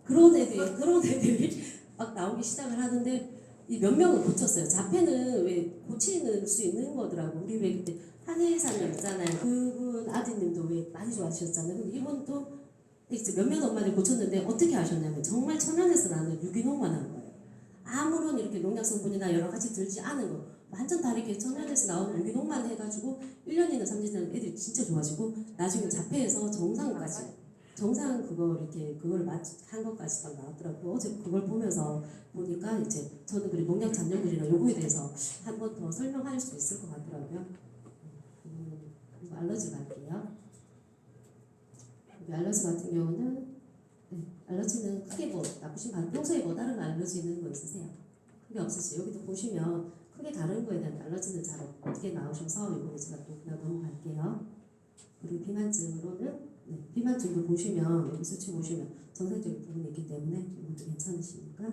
그런 애들이 막 나오기 시작을 하는데 이 몇 명은 고쳤어요. 자폐는 왜 고치는 수 있는 거더라고. 우리 왜 그때 한의사님 있잖아요. 그분 아드님도 왜 많이 좋아하셨잖아요. 근데 이분도 이제 몇몇 엄마들 고쳤는데 어떻게 하셨냐면 정말 천연에서 나는 유기농만 한 거예요. 아무런 이렇게 농약 성분이나 여러 가지 들지 않은 거. 완전 다르게 천연에서 나온 유기농만 해가지고 1년이나 3년이나 애들이 진짜 좋아지고 나중에 자폐에서 정상 그거 이렇게 그걸 한 것까지 딱 나왔더라고요. 어제 그걸 보니까 이제 저는 그래 농약 잔여물이나 요거에 대해서 한 번 더 설명할 수 있을 것 같더라고요. 그리고 알러지 갈게요. 알러지 같은 경우는 알러지는 크게 뭐 나쁘신 반 평소에 뭐 다른 알러지 있는 거 있으세요? 크게 없으시죠? 여기도 보시면 크게 다른 거에 대한 알러지는 잘 없게 나오셔서 이거는 제가 또 그냥 넘어갈게요. 그리고 비만증으로는 비만증도 보시면 여기 수치 보시면 정상적인 부분이 있기 때문에 이것도 괜찮으시니까.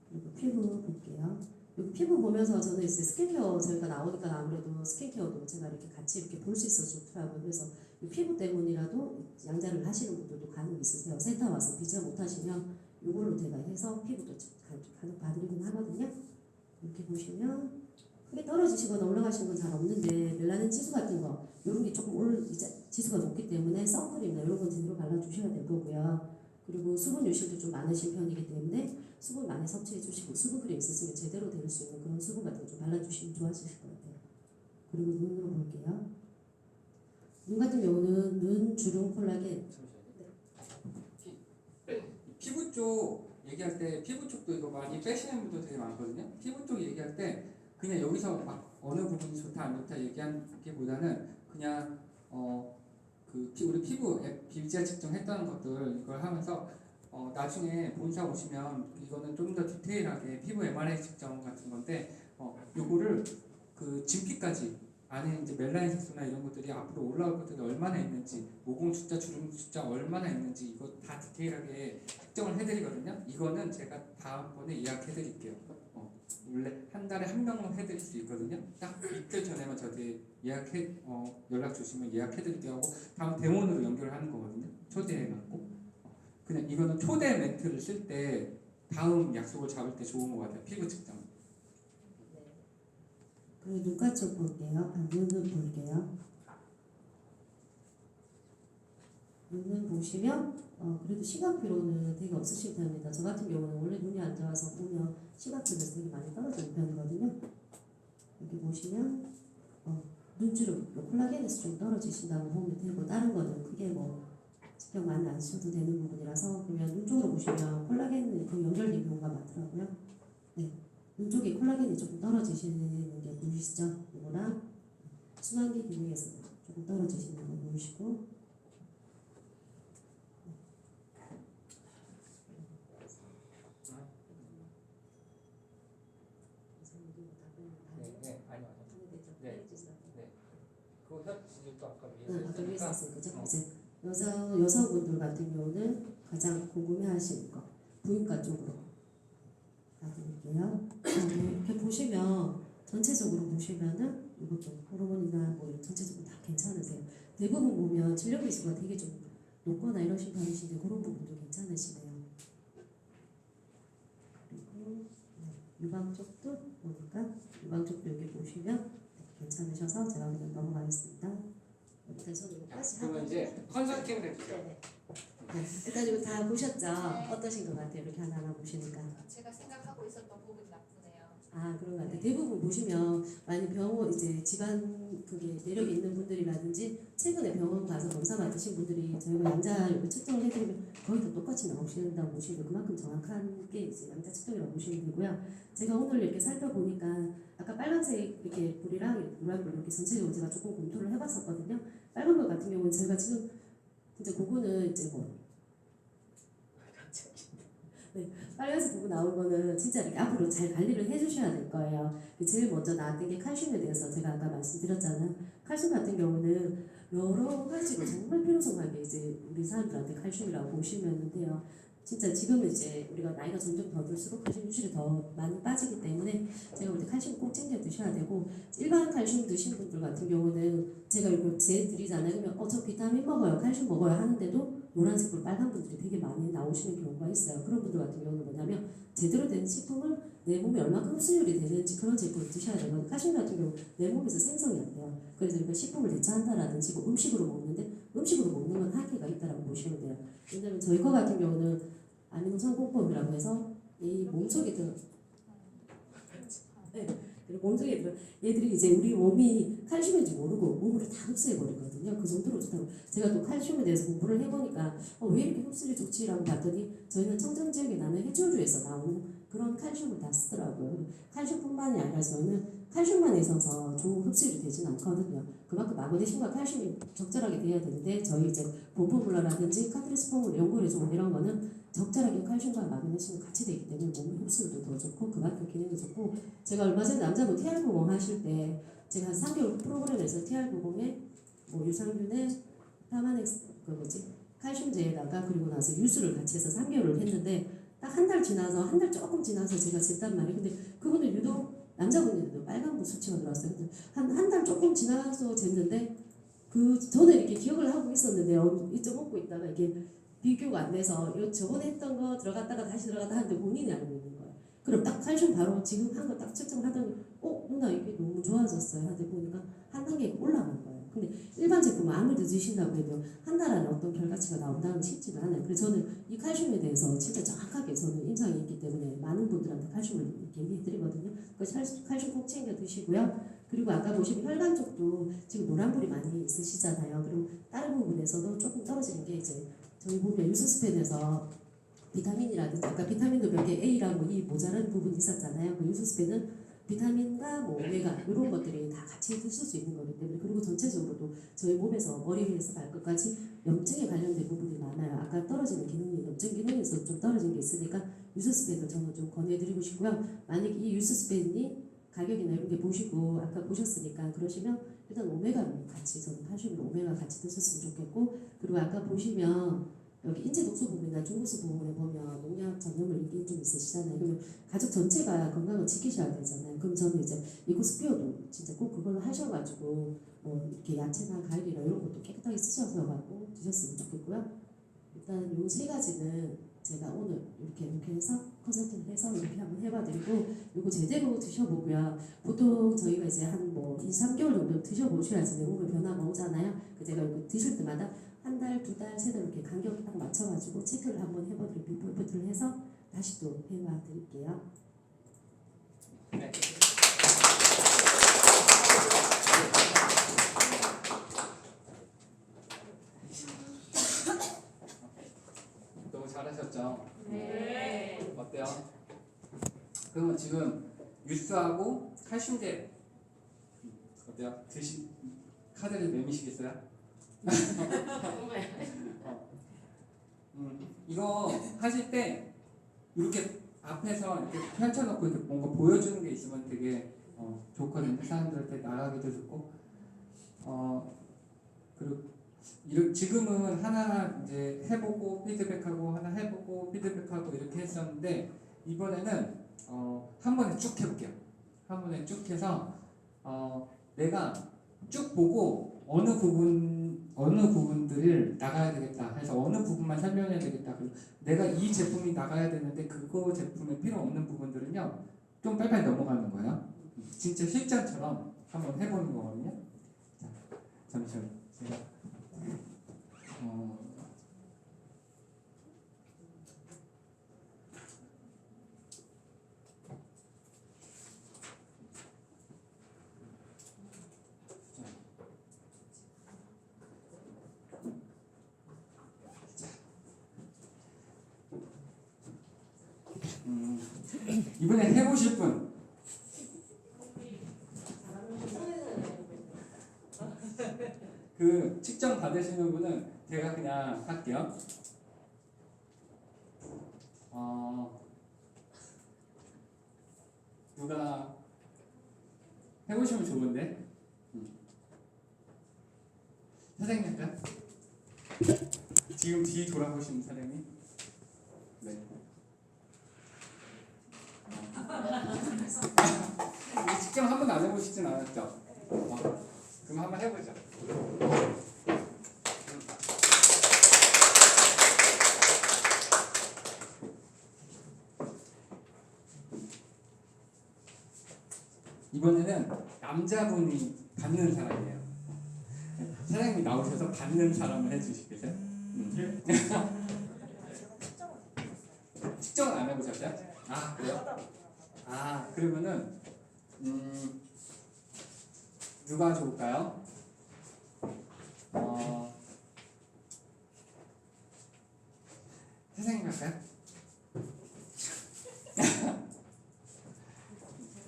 그리고 피부 볼게요. 여기 피부 보면서 저는 이제 스킨케어 저희가 나오니까 아무래도 스킨케어도 제가 이렇게 같이 이렇게 볼 수 있어서 좋더라고요. 그래서 이 피부 때문이라도 양자를 하시는 분들도 간혹 있으세요. 센터 와서 비자 못하시면 이걸로 제가 해서 피부도 간혹 봐드리긴 하거든요. 이렇게 보시면 크게 떨어지시거나 올라가시는 건 잘 없는데 멜라닌 지수 같은 거 이런 게 조금 이제 지수가 높기 때문에 선크림이나 이런 건 제대로 발라주셔야 될 거고요. 그리고 수분 유실도 좀 많으신 편이기 때문에 수분 많이 섭취해 주시고 수분 크림 있으시면 제대로 될 수 있는 그런 수분 같은 거 좀 발라주시면 좋아지실 것 같아요. 그리고 눈으로 볼게요. 눈 같은 경우는 눈 주름 콜라겐 피부 쪽 얘기할 때 피부 쪽도 이거 많이 빼시는 분도 되게 많거든요. 피부 쪽 얘기할 때 그냥 여기서 막 어느 부분이 좋다 안 좋다 얘기하기보다는 그냥 우리 피부 비비지아 측정했다는 것들 이걸 하면서 나중에 본사 오시면 이거는 좀 더 디테일하게 피부 MRI 측정 같은 건데 요거를 그 진피까지 안에 이제 멜라닌 색소나 이런 것들이 앞으로 올라올 것들이 얼마나 있는지, 모공 숫자, 주름 숫자 얼마나 있는지 이거 다 디테일하게 측정을 해드리거든요. 이거는 제가 다음번에 예약해드릴게요. 원래 한 달에 한 명만 해드릴 수 있거든요. 딱 이틀 전에만 저한테 연락 주시면 예약해드릴게요 하고 다음 대원으로 연결을 하는 거거든요. 초대해갖고 그냥 이거는 초대 멘트를 쓸 때 다음 약속을 잡을 때 좋은 것 같아요. 피부 측정. 그리고 눈가 쪽 볼게요. 눈은 볼게요. 눈은 보시면 그래도 시각피로는 되게 없으실 편입니다. 저 같은 경우는 원래 눈이 안 좋아서 보면 시각피로는 되게 많이 떨어지는 편이거든요. 여기 보시면 눈주름, 콜라겐에서 좀 떨어지신다고 보면 되고 다른 거는 크게 뭐 신경 많이 안 쓰셔도 되는 부분이라서 그러면 눈 쪽으로 보시면 콜라겐이 거의 연결된 경우가 많더라고요. 네, 눈 쪽에 콜라겐이 조금 떨어지시는 게 보이시죠? 이거랑 순환기 기능에서 조금 떨어지시는 거 보이시고 네, 아니요. 네. 그거 혈지도 아까 아까 위에서 위에서 했으니까 이제 여성분들 같은 경우는 가장 궁금해하시는 거 부인과 쪽으로 가볼게요. 이렇게 보시면 전체적으로 보시면은 이것도 호르몬이나 뭐 이런 전체적으로 다 괜찮으세요. 대부분 보면 진력 지수가 되게 좀 높거나 이러신 편이신데 그런 부분도 괜찮으시네요. 그리고 유방 쪽도 보니까 유방 쪽도 여기 보시면 괜찮으셔서 제가 그냥 넘어가겠습니다. 일단 저는 이거까지 그러면 이제 컨설팅을 해주세요. 네네. 일단 이거 다 보셨죠? 어떠신 것 같아요? 이렇게 하나하나 보시니까. 제가 생각하고 있었던 부분이 나쁘네요. 아 그런 것 같아요. 대부분 보시면 많이 병원 이제 집안 그게 내력이 있는 분들이라든지 최근에 병원 가서 검사 받으신 분들이 저희가 양자 이렇게 측정을 해드리면 거의 다 똑같이 나오신다고 보시면 그만큼 정확한 게 이제 양자 측정이라고 보시면 되고요. 제가 오늘 이렇게 살펴보니까 아까 빨간색 이렇게 불이랑 노란불 이렇게 전체적으로 제가 조금 검토를 해봤었거든요. 빨간불 같은 경우는 제가 지금 진짜 그거는 이제 뭐 빨간색 부분 나온 거는 진짜 이렇게 앞으로 잘 관리를 해주셔야 될 거예요. 제일 먼저 나왔던 게 칼슘에 대해서 제가 아까 말씀드렸잖아요. 칼슘 같은 경우는 여러 가지로 정말 필요성하게 이제 우리 사람들한테 칼슘이라고 보시면 돼요. 진짜 지금은 이제 우리가 나이가 점점 더 들수록 칼슘 유실이 더 많이 빠지기 때문에 제가 볼 때 칼슘 꼭 챙겨 드셔야 되고 일반 칼슘 드신 분들 같은 경우는 제가 이거 드리잖아요. 그러면 저 비타민 먹어요, 칼슘 먹어요 하는데도 노란색으로 빨간 분들이 되게 많이 나오시는 경우가 있어요. 그런 분들 같은 경우는 뭐냐면 제대로 된 식품을 내 몸에 얼마큼 흡수율이 되는지 그런 제품을 드셔야 되거든요. 칼슘 같은 경우 내 몸에서 생성이 안 돼요. 그래서 우리가 식품을 대체한다라든지 뭐 음식으로 먹는데 음식으로 먹는 건 한계가 있다라고 보시면 돼요. 왜냐면 저희 거 같은 경우는 아미노산 공법이라고 해서 이 몸속에 들어 그리고 몸속에 들어 얘들이 이제 우리 몸이 칼슘인지 모르고 몸으로 다 흡수해 버리거든요. 그 정도로 좋다고 제가 또 칼슘에 대해서 공부를 해보니까 왜 이렇게 흡수율이 좋지라고 봤더니 저희는 청정 지역에 나는 해조류에서 나오는 그런 칼슘을 다 쓰더라고요. 칼슘뿐만이 아니라 저희는 칼슘만 있어서 좋은 흡수율이 되진 않거든요. 그만큼 마그네슘과 칼슘이 적절하게 돼야 되는데 저희 이제 보포블러라든지 카트리스폼을 연구를 해주고 이런 거는 적절하게 칼슘과 마그네슘이 같이 되기 때문에 몸의 흡수율도 더 좋고 그만큼 기능이 좋고 제가 얼마 전에 남자분 TR90 하실 때 제가 한 3개월 프로그램에서 TR90에 뭐 유산균에 파마넥스 칼슘제에다가 그리고 나서 유수를 같이 해서 3개월을 했는데 딱 한 달 지나서 한 달 조금 지나서 제가 쟀단 말이에요. 근데 그분은 유독 남자분들도 빨간불 수치가 들어왔어요. 근데 한 달 조금 지나서 쟀는데 저는 이렇게 기억을 하고 있었는데요. 이쪽 먹고 있다가 이게 비교가 안 돼서 저번에 했던 거 들어갔다가 다시 들어갔다 하는데 본인이 알고 있는 거예요. 그럼 딱 칼슘 바로 지금 한 거 딱 측정하더니 누나 이게 너무 좋아졌어요. 하다 보니까 한 단계 올라간 거예요. 근데 일반 제품 아무리 드신다고 해도 한 달 안에 어떤 결과치가 나온다는 게 쉽지는 않아요. 그래서 저는 이 칼슘에 대해서 진짜 정확하게 저는 인상이 있기 때문에 많은 분들한테 칼슘을 이렇게 얘기해드리거든요. 그래서 칼슘 꼭 챙겨 드시고요. 그리고 아까 보시면 혈관 쪽도 지금 노란불이 많이 있으시잖아요. 그리고 다른 부분에서도 조금 떨어지는 게 이제 저희 보면 유수스펜에서 비타민이라든지 아까 비타민도 몇 개 A랑 뭐 E 모자란 부분이 있었잖아요. 그 유수스펜은 비타민과 뭐 오메가 이런 것들이 다 같이 드실 수 있는 거기 때문에 그리고 전체적으로도 저희 몸에서 머리 위에서 발끝까지 염증에 관련된 부분이 많아요. 아까 떨어지는 기능이 염증 기능에서 좀 떨어진 게 있으니까 유수스펜을 저는 좀 권해드리고 싶고요. 만약 이 유수스펜이 가격이나 이런 게 보시고 아까 보셨으니까 그러시면 일단 오메가를 같이 저는 하시면 오메가 같이 드셨으면 좋겠고 그리고 아까 보시면 여기 인체 독소 부분이나 중국수 부분에 보면 농약 전염을 얘기 좀 있으시잖아요. 그러면 가족 전체가 건강을 지키셔야 되잖아요. 그럼 저는 이제 이코스피어도 진짜 꼭 그걸로 하셔가지고 뭐 이렇게 야채나 과일이나 이런 것도 깨끗하게 쓰셔서 갖고 드셨으면 좋겠고요. 일단 요 세 가지는 제가 오늘 이렇게 해서 컨설팅을 해서 이렇게 한번 해봐드리고 요거 제대로 드셔보고요. 보통 저희가 이제 한 뭐 2, 3개월 정도 드셔보셔야지 내 몸에 변화가 오잖아요. 그 제가 이거 드실 때마다 한 달, 두 달, 세 달 이렇게 간격 딱 맞춰가지고 체크를 한번 해봐드리고 비포 애프터를 해서 다시 또 해봐드릴게요. 네. 너무 잘하셨죠? 네. 어때요? 그러면 지금 유수하고 칼슘제 어때요? 카드를 내미시겠어요? 이거 하실 때 이렇게 앞에서 이렇게 펼쳐놓고 이렇게 뭔가 보여주는 게 있으면 되게 좋거든요. 사람들한테 나가기도 좋고 그리고 지금은 하나 이제 해보고 피드백하고 하나 해보고 피드백하고 이렇게 했었는데 이번에는 한 번에 쭉 해볼게요. 한 번에 쭉 해서 내가 쭉 보고 어느 부분들을 나가야 되겠다 해서 어느 부분만 설명해야 되겠다. 그리고 내가 이 제품이 나가야 되는데 그거 제품에 필요 없는 부분들은요 좀 빨리빨리 넘어가는 거예요. 진짜 실전처럼 한번 해보는 거거든요. 자, 잠시만요. 제가 이번에 해보실 분 그 측정 받으시는 분은 제가 그냥 할게요. 누가 해보시면 좋은데 사장님 할까요? 지금 뒤 돌아보시는 사장님. 네. 이거 측정 한 번도 안 해보시진 않았죠? 그럼 한번 해보죠. 이번에는 남자분이 받는 사람이에요. 사장님이 나오셔서 받는 사람을 해주시겠어요? 측정은 안 해보셨어요? 아 그래요? 아 그러면은 누가 좋을까요? 사장님 할까요?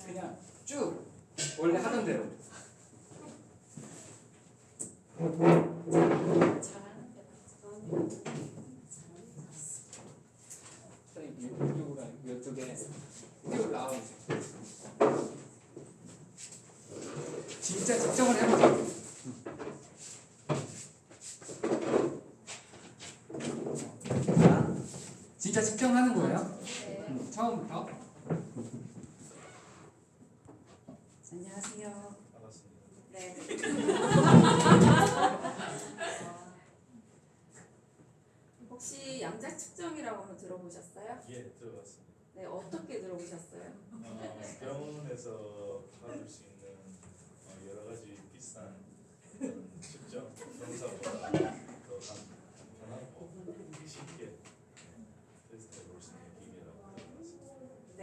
그냥 쭉 원래 하던 대로. 이쪽에 이쪽으로 나와주세요. 진짜 측정을 해보자. 자, 진짜 측정하는 거예요. 처음부터. 안녕하세요. 반갑습니다. 네. 혹시 양자 측정이라고는 들어보셨어요? 예, 들어봤습니다. 네, 어떻게 들어보셨어요? 병원에서 받을 수 있는 여러 가지 비싼 측정 검사보다 더 간편하고 쉽게 테스트해 볼 수 있는 기계라고 들어봤습니다. 네.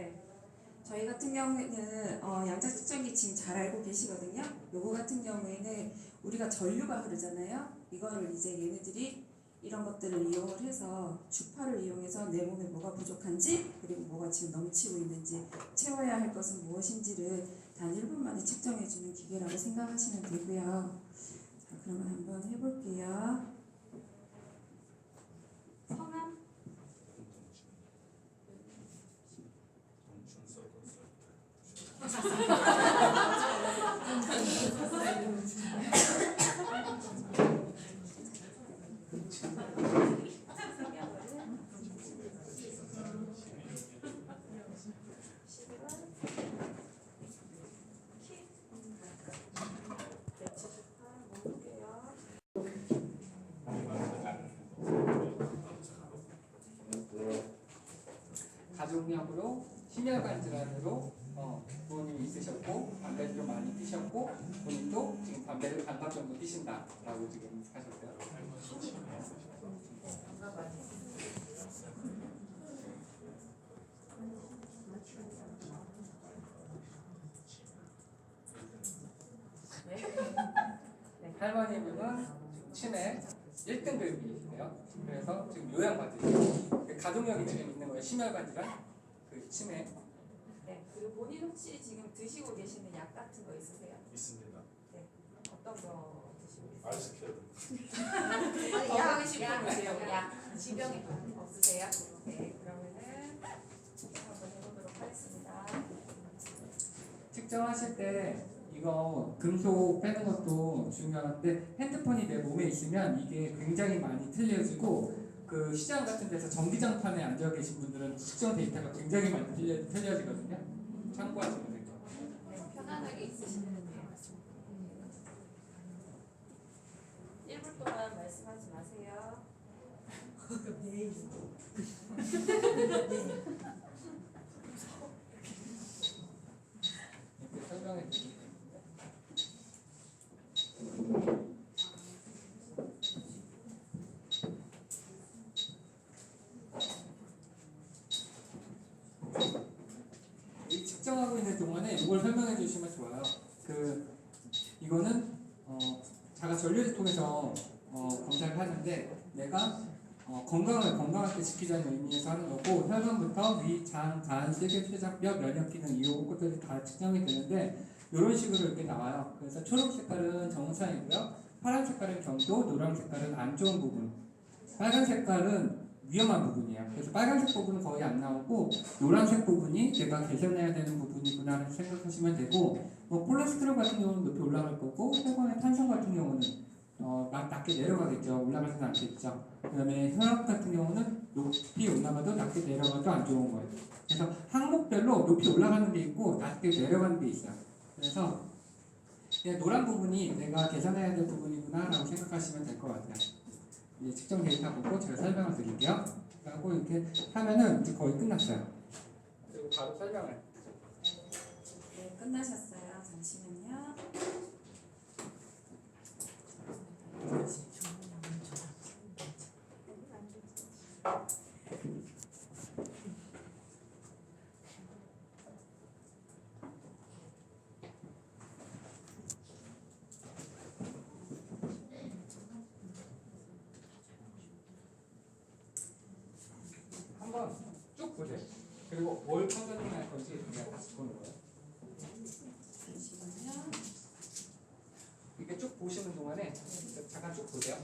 저희 같은 경우에는 양자 측정기 지금 잘 알고 계시거든요. 요거 같은 경우에는 우리가 전류가 흐르잖아요. 이거를 이제 얘네들이 이런 것들을 이용을 해서 주파를 이용해서 내 몸에 뭐가 부족한지 그리고 뭐가 지금 넘치고 있는지 채워야 할 것은 무엇인지를 단 1분 만에 측정해주는 기계라고 생각하시면 되고요. 자, 그러면 한번 해볼게요. 성함? 가족력으로 심혈관 질환으로 부모님이 있으셨고 담배를 좀 많이 피셨고 본인도 지금 담배를 반값 정도 피신다라고 지금 하셨어요. 할머니분은 치매 1등급이세요. 그래서 지금 요양받으시고 가족력이 지금 있는 거예요. 심혈관 질환, 그 치매. 네. 그리고 본인 혹시 지금 드시고 계시는 약 같은 거 있으세요? 있습니다. 어떤 거 드시고 계세요? 알스케어든. 건강식품이세요? 약 지병이 없으세요? 네. 그러면은 한번 해보도록 하겠습니다. 측정하실 때 이거 금속 빼는 것도 중요한데 핸드폰이 내 몸에 있으면 이게 굉장히 많이 틀려지고 그 시장 같은 데서 전기장판에 앉아 계신 분들은 측정 데이터가 굉장히 많이 틀려지거든요. 참고하시면 돼요. 네. 편안하게 있으시면 돼요. 1분 동안 말씀하지 마세요. 이렇게 설명해 드릴게요. 이 측정하고 있는 동안에 이걸 설명해 주시면 좋아요. 이거는 자가 전류를 통해서 검사를 하는데 내가 건강하게 지키자는 의미에서 하는 거고 혈관부터 위, 장, 간, 세균, 폐장벽, 면역 기능 이런 것들이 다 측정이 되는데 이런 식으로 이렇게 나와요. 그래서 초록 색깔은 정상이고요. 파란 색깔은 경도, 노란 색깔은 안 좋은 부분, 빨간 색깔은 위험한 부분이에요. 그래서 빨간색 부분은 거의 안 나오고 노란색 부분이 내가 개선해야 되는 부분이구나 생각하시면 되고 콜레스테롤 같은 경우는 높이 올라갈 거고 혈관의 탄성 같은 경우는 낮게 내려가겠죠. 올라가지는 않겠죠. 그 다음에 혈압 같은 경우는 높이 올라가도 낮게 내려가도 안 좋은 거예요. 그래서 항목별로 높이 올라가는 게 있고 낮게 내려가는 게 있어요. 그래서 그냥 노란 부분이 내가 개선해야 될 부분이구나 라고 생각하시면 될 것 같아요. 이제 측정 데이터 보고 제가 설명을 드릴게요. 하고 이렇게 하면은 이제 거의 끝났어요. 그리고 바로 설명을. 네, 끝나셨어요. 잠시만요. 한번 쭉 보세요. 그리고 뭘 판단할 건지 그냥 다시 보는 거예요. 잠시만요. 이렇게 쭉 보시는 동안에 잠깐 쭉 보세요.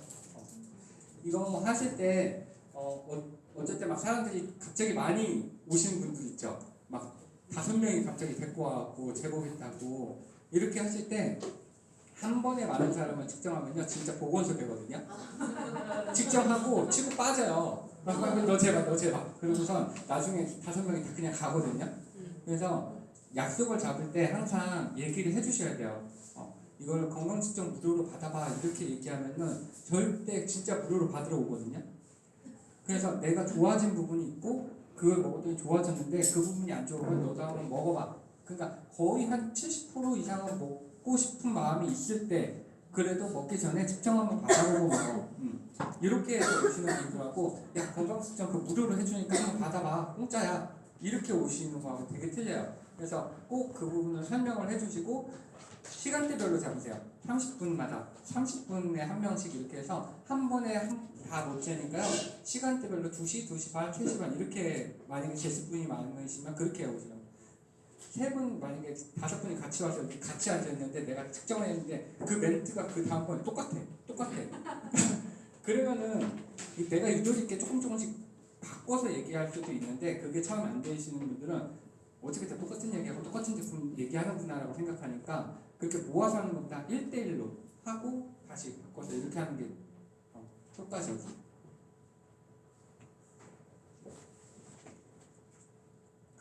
이거 하실 때 어쩔 때 막 사람들이 갑자기 많이 오시는 분들 있죠. 막 5명이 갑자기 데리고 와갖고 제보했다고 이렇게 하실 때 한 번에 많은 사람을 측정하면요 진짜 보건소 되거든요. 측정하고 치고 빠져요. 너 제발 그러고서 나중에 5명이 다 그냥 가거든요. 그래서 약속을 잡을 때 항상 얘기를 해주셔야 돼요. 이걸 건강측정 무료로 받아봐 이렇게 얘기하면은 절대 진짜 무료로 받으러 오거든요. 그래서 내가 좋아진 부분이 있고 그걸 먹었더니 좋아졌는데 그 부분이 안 좋으면 너도 한번 먹어봐. 그러니까 거의 한 70% 이상은 먹고 싶은 마음이 있을 때 그래도 먹기 전에 측정 한번 받아보고 먹어. 이렇게 해서 오시는 분들하고 야 건강측정 그 무료로 해주니까 한번 받아봐 공짜야 이렇게 오시는 거하고 되게 틀려요. 그래서 꼭 그 부분을 설명을 해주시고 시간대별로 잡으세요. 30분마다 30분에 한 명씩 이렇게 해서 한 번에 다 못 재니까요. 시간대별로 2시, 2시 반, 3시 반 이렇게 만약에 재수 분이 많으시면 그렇게 해오세요. 세 분 만약에 5분이 같이 와서 이렇게 같이 앉아있는데 내가 측정을 했는데 그 멘트가 그 다음번에 똑같아. 그러면은 내가 유도리 있게 조금씩 바꿔서 얘기할 수도 있는데 그게 처음 안 되시는 분들은 어차피 다 똑같은 얘기하고 똑같은 제품 얘기하는구나라고 생각하니까 그렇게 모아서 하는 것보다 1대1로 하고 다시 바꿔서 이렇게 하는 게 효과적이에요.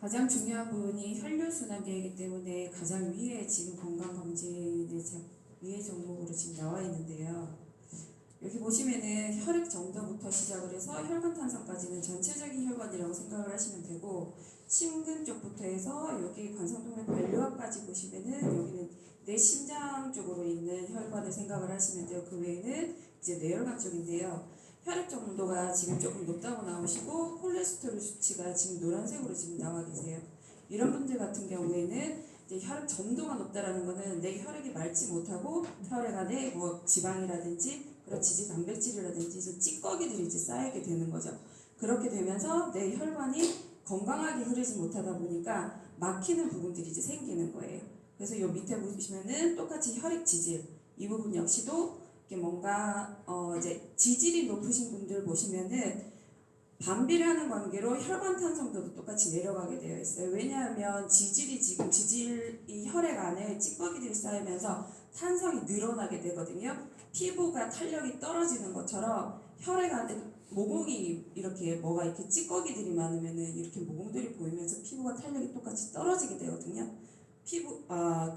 가장 중요한 부분이 혈류순환계이기 때문에 가장 위에 지금 건강검진의 위에 종목으로 지금 나와 있는데요. 여기 보시면은 혈액 정도부터 시작을 해서 혈관 탄성까지는 전체적인 혈관이라고 생각을 하시면 되고, 심근 쪽부터 해서 여기 관상동맥 관료학까지 보시면은 여기는 내 심장 쪽으로 있는 혈관을 생각을 하시면 돼요. 그 외에는 이제 뇌혈관 쪽인데요. 혈액 정도가 지금 조금 높다고 나오시고 콜레스테롤 수치가 지금 노란색으로 지금 나와 계세요. 이런 분들 같은 경우에는 이제 혈액 점도가 높다라는 거는 내 혈액이 맑지 못하고 혈액 안에 뭐 지방이라든지 그런 지질 단백질이라든지 이제 찌꺼기들이 이제 쌓이게 되는 거죠. 그렇게 되면서 내 혈관이 건강하게 흐르지 못하다 보니까 막히는 부분들이 이제 생기는 거예요. 그래서 요 밑에 보시면은 똑같이 혈액 지질 이 부분 역시도 이게 뭔가 이제 지질이 높으신 분들 보시면은 반비례하는 관계로 혈관 탄성도도 똑같이 내려가게 되어 있어요. 왜냐하면 지질이 이 혈액 안에 찌꺼기들이 쌓이면서 탄성이 늘어나게 되거든요. 피부가 탄력이 떨어지는 것처럼 혈액 안에 모공이 이렇게 뭐가 이렇게 찌꺼기들이 많으면은 이렇게 모공들이 보이면서 피부가 탄력이 똑같이 떨어지게 되거든요.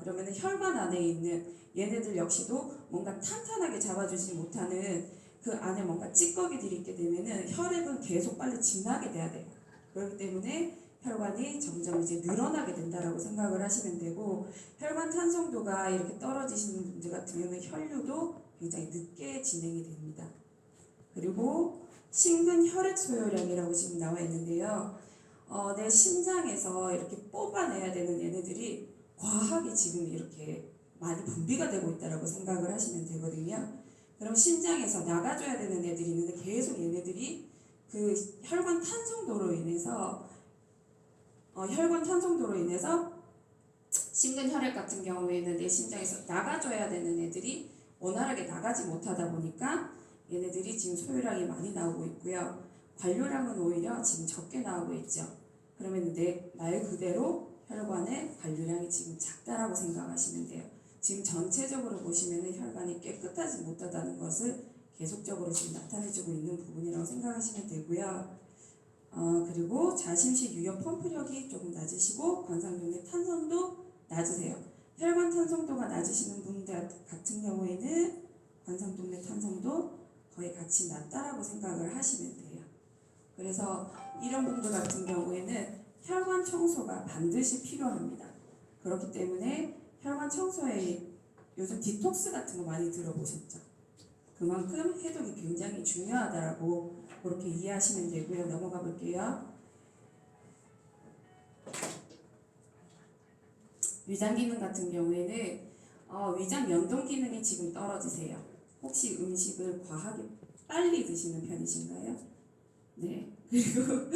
그러면은 혈관 안에 있는 얘네들 역시도 뭔가 탄탄하게 잡아주지 못하는 그 안에 뭔가 찌꺼기들이 있게 되면은 혈액은 계속 빨리 지나게 돼야 돼요. 그렇기 때문에 혈관이 점점 이제 늘어나게 된다라고 생각을 하시면 되고, 혈관 탄성도가 이렇게 떨어지시는 분들 같은 경우는 혈류도 굉장히 늦게 진행이 됩니다. 그리고 심근 혈액 소요량이라고 지금 나와 있는데요. 내 심장에서 이렇게 뽑아내야 되는 얘네들이 과하게 지금 이렇게 많이 분비가 되고 있다라고 생각을 하시면 되거든요. 그럼 심장에서 나가줘야 되는 애들이 있는데 계속 얘네들이 그 혈관 탄성도로 인해서 심근 혈액 같은 경우에는 내 심장에서 나가줘야 되는 애들이 원활하게 나가지 못하다 보니까 얘네들이 지금 소요량이 많이 나오고 있고요. 관료량은 오히려 지금 적게 나오고 있죠. 그러면 말 그대로 혈관의 관료량이 지금 작다라고 생각하시면 돼요. 지금 전체적으로 보시면은 혈관이 깨끗하지 못하다는 것을 계속적으로 지금 나타내주고 있는 부분이라고 생각하시면 되고요. 그리고 자심식 유연 펌프력이 조금 낮으시고 관상동맥 탄성도 낮으세요. 혈관 탄성도가 낮으시는 분들 같은 경우에는 관상동맥 탄성도 거의 같이 낮다라고 생각을 하시면 돼요. 그래서 이런 분들 같은 경우에는 혈관 청소가 반드시 필요합니다. 그렇기 때문에 혈관 청소에 요즘 디톡스 같은 거 많이 들어보셨죠? 그만큼 해독이 굉장히 중요하다라고 그렇게 이해하시면 되고요. 넘어가 볼게요. 위장 기능 같은 경우에는 위장 연동 기능이 지금 떨어지세요. 혹시 음식을 과하게 빨리 드시는 편이신가요? 네. 그리고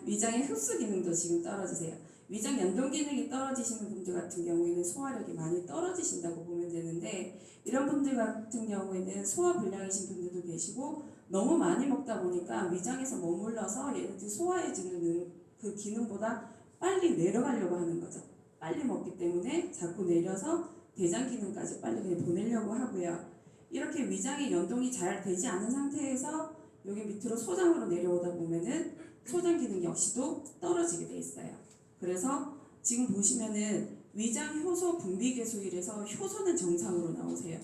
위장의 흡수 기능도 지금 떨어지세요. 위장 연동 기능이 떨어지시는 분들 같은 경우에는 소화력이 많이 떨어지신다고 보면 되는데, 이런 분들 같은 경우에는 소화 불량이신 분들도 계시고 너무 많이 먹다 보니까 위장에서 머물러서 얘네들 소화해주는 그 기능보다 빨리 내려가려고 하는 거죠. 빨리 먹기 때문에 자꾸 내려서 대장 기능까지 빨리 그냥 보내려고 하고요. 이렇게 위장의 연동이 잘 되지 않은 상태에서 여기 밑으로 소장으로 내려오다 보면은 소장 기능 역시도 떨어지게 돼 있어요. 그래서 지금 보시면은 위장 효소 분비계수일에서 효소는 정상으로 나오세요.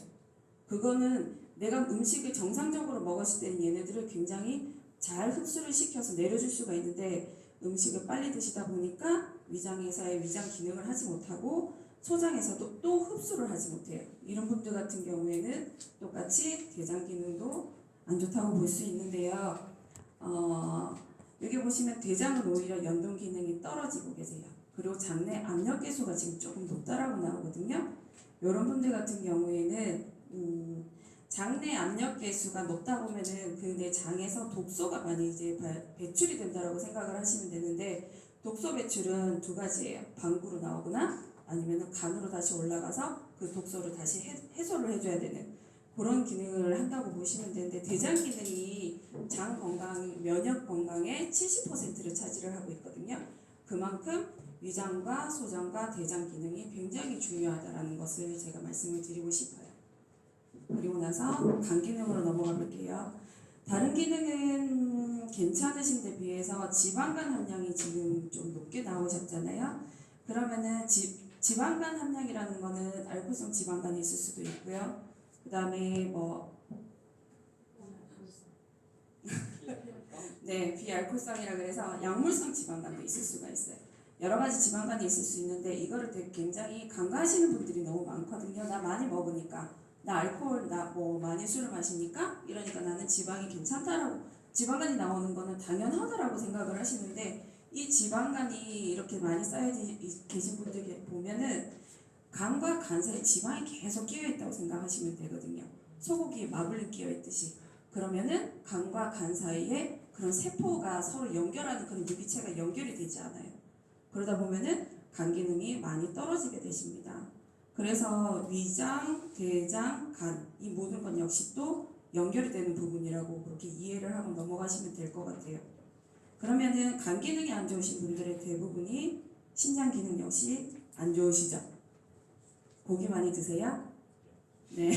그거는 내가 음식을 정상적으로 먹었을 때는 얘네들을 굉장히 잘 흡수를 시켜서 내려줄 수가 있는데, 음식을 빨리 드시다 보니까 위장에서의 위장 기능을 하지 못하고 소장에서도 또 흡수를 하지 못해요. 이런 분들 같은 경우에는 똑같이 대장 기능도 안 좋다고 볼 수 있는데요. 여기 보시면 대장은 오히려 연동 기능이 떨어지고 계세요. 그리고 장내 압력 계수가 지금 조금 높다라고 나오거든요. 이런 분들 같은 경우에는 장내 압력 계수가 높다 보면은 그 내 장에서 독소가 많이 이제 배출이 된다라고 생각을 하시면 되는데, 독소 배출은 두 가지예요. 방구로 나오거나 아니면 간으로 다시 올라가서 그 독소를 다시 해소를 해줘야 되는 그런 기능을 한다고 보시면 되는데, 대장 기능이 장 건강, 면역 건강의 70%를 차지를 하고 있거든요. 그만큼 위장과 소장과 대장 기능이 굉장히 중요하다라는 것을 제가 말씀을 드리고 싶어요. 그리고 나서 간 기능으로 넘어가 볼게요. 다른 기능은 괜찮으신 데 비해서 지방간 함량이 지금 좀 높게 나오셨잖아요. 그러면은 지방간 함량이라는 거는 알코올성 지방간이 있을 수도 있고요. 그 다음에 네, 비알코올성이라 그래서 약물성 지방간도 있을 수가 있어요. 여러 가지 지방간이 있을 수 있는데, 이거를 되게 굉장히 간과하시는 분들이 너무 많거든요. 나 많이 먹으니까, 나 알코올, 나 많이 술을 마시니까, 이러니까 나는 지방이 괜찮다라고, 지방간이 나오는 거는 당연하다라고 생각을 하시는데, 이 지방간이 이렇게 많이 쌓여 계신 분들 보면은 간과 간 사이에 지방이 계속 끼어 있다고 생각하시면 되거든요. 소고기에 마블링 끼어 있듯이. 그러면은 간과 간 사이에 그런 세포가 서로 연결하는 그런 유기체가 연결이 되지 않아요. 그러다 보면은 간 기능이 많이 떨어지게 되십니다. 그래서 위장, 대장, 간, 이 모든 건 역시 또 연결이 되는 부분이라고 그렇게 이해를 하고 넘어가시면 될 것 같아요. 그러면은 간 기능이 안 좋으신 분들의 대부분이 신장 기능 역시 안 좋으시죠? 고기 많이 드세요? 네.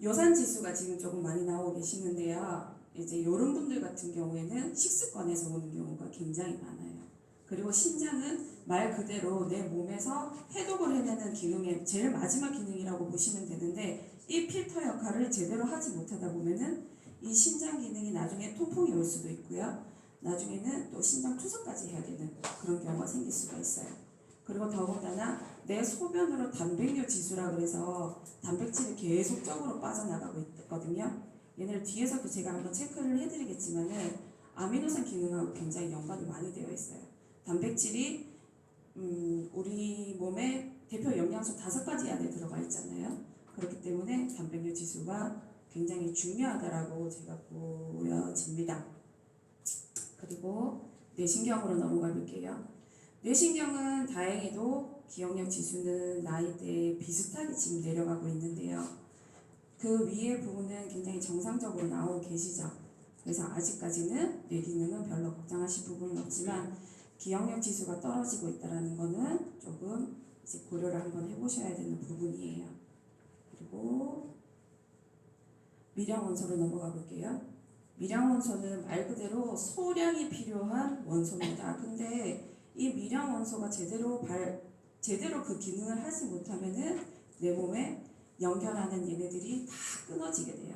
요산 지수가 지금 조금 많이 나오고 계시는데요. 이제 이런 분들 같은 경우에는 식습관에서 오는 경우가 굉장히 많아요. 그리고 신장은 말 그대로 내 몸에서 해독을 해내는 기능의 제일 마지막 기능이라고 보시면 되는데, 이 필터 역할을 제대로 하지 못하다 보면은 이 신장 기능이 나중에 통풍이 올 수도 있고요. 나중에는 또 신장 투석까지 해야 되는 그런 경우가 생길 수가 있어요. 그리고 더군다나 내 소변으로 단백뇨 지수라 그래서 단백질이 계속적으로 빠져나가고 있거든요. 얘네를 뒤에서도 제가 한번 체크를 해드리겠지만은 아미노산 기능하고 굉장히 연관이 많이 되어 있어요. 단백질이 우리 몸의 대표 영양소 5가지 안에 들어가 있잖아요. 그렇기 때문에 단백뇨 지수가 굉장히 중요하다라고 제가 보여집니다. 그리고 뇌신경으로 넘어가 볼게요. 뇌신경은 다행히도 기억력 지수는 나이대에 비슷하게 지금 내려가고 있는데요. 그 위에 부분은 굉장히 정상적으로 나오고 계시죠. 그래서 아직까지는 뇌 기능은 별로 걱정하실 부분은 없지만, 기억력 지수가 떨어지고 있다는 거는 조금 이제 고려를 한번 해보셔야 되는 부분이에요. 그리고 미량 원소로 넘어가 볼게요. 미량 원소는 말 그대로 소량이 필요한 원소입니다. 근데 이 미량 원소가 제대로 그 기능을 하지 못하면은 내 몸에 연결하는 얘네들이 다 끊어지게 돼요.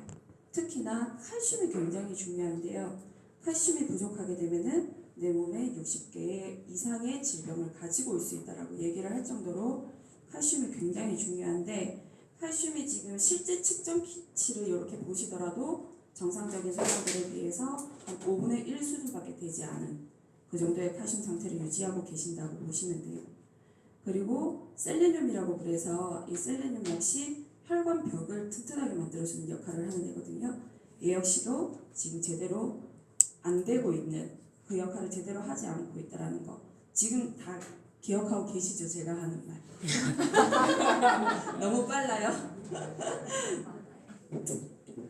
특히나 칼슘이 굉장히 중요한데요. 칼슘이 부족하게 되면은 내 몸에 60개 이상의 질병을 가지고 올 수 있다라고 얘기를 할 정도로 칼슘이 굉장히 중요한데, 칼슘이 지금 실제 측정치를 이렇게 보시더라도 정상적인 사람들에 비해서 한 5분의 1 수준밖에 되지 않은 그 정도의 칼슘 상태를 유지하고 계신다고 보시면 돼요. 그리고 셀레늄이라고 그래서 이 셀레늄 역시 혈관벽을 튼튼하게 만들어주는 역할을 하는 애거든요. 얘 역시도 지금 제대로 안 되고 있는, 그 역할을 제대로 하지 않고 있다는 거 지금 다 기억하고 계시죠? 제가 하는 말. 너무 빨라요?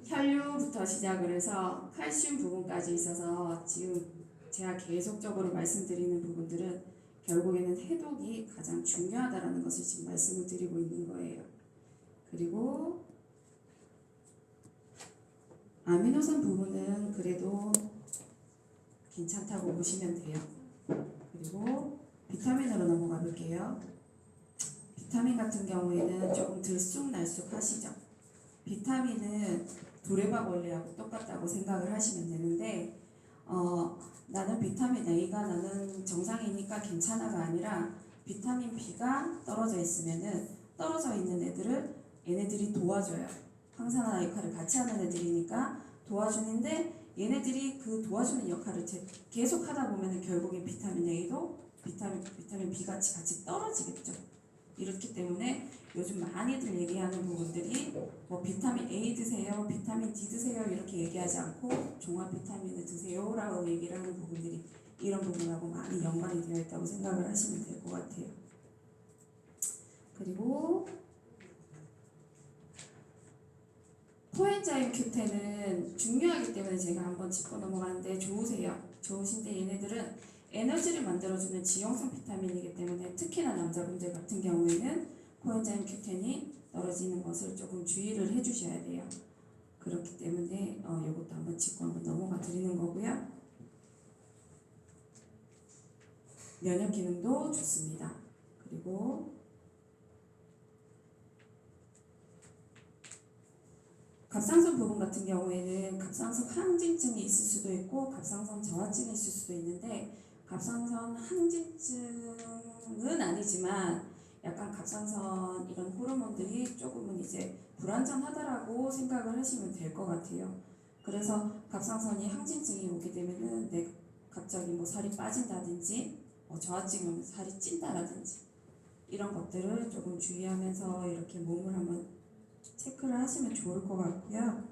혈류부터 시작을 해서 칼슘 부분까지 있어서 지금 제가 계속적으로 말씀드리는 부분들은 결국에는 해독이 가장 중요하다는 것을 지금 말씀을 드리고 있는 거예요. 그리고 아미노산 부분은 그래도 괜찮다고 보시면 돼요. 그리고 비타민으로 넘어가 볼게요. 비타민 같은 경우에는 조금 들쑥날쑥 하시죠. 비타민은 두레박 원리하고 똑같다고 생각을 하시면 되는데, 나는 비타민 A가 나는 정상이니까 괜찮아가 아니라, 비타민 B가 떨어져 있으면은 떨어져 있는 얘네들이 도와줘요. 항산화 역할을 같이 하는 애들이니까 도와주는데, 얘네들이 그 도와주는 역할을 계속 하다 보면은 결국에 비타민 A도 비타민 B 같이 떨어지겠죠. 이렇기 때문에 요즘 많이들 얘기하는 부분들이 뭐 비타민 A 드세요, 비타민 D 드세요 이렇게 얘기하지 않고 종합 비타민을 드세요라고 얘기를 하는 부분들이 이런 부분하고 많이 연관이 되어 있다고 생각을 하시면 될 것 같아요. 그리고 코엔자임 Q10은 중요하기 때문에 제가 한번 짚고 넘어가는데 좋으신데 얘네들은 에너지를 만들어주는 지용성 비타민이기 때문에 특히나 남자분들 같은 경우에는 코엔자임 Q10이 떨어지는 것을 조금 주의를 해주셔야 돼요. 그렇기 때문에 이것도 한번 짚고 한번 넘어가 드리는 거고요. 면역 기능도 좋습니다. 그리고 갑상선 부분 같은 경우에는 갑상선 항진증이 있을 수도 있고 갑상선 저하증이 있을 수도 있는데 갑상선 항진증은 아니지만 약간 갑상선 이런 호르몬들이 조금은 이제 불안정하다라고 생각을 하시면 될 것 같아요. 그래서 갑상선이 항진증이 오게 되면은 갑자기 뭐 살이 빠진다든지 저하증이 오면 살이 찐다라든지 이런 것들을 조금 주의하면서 이렇게 몸을 한번 체크를 하시면 좋을 것 같고요.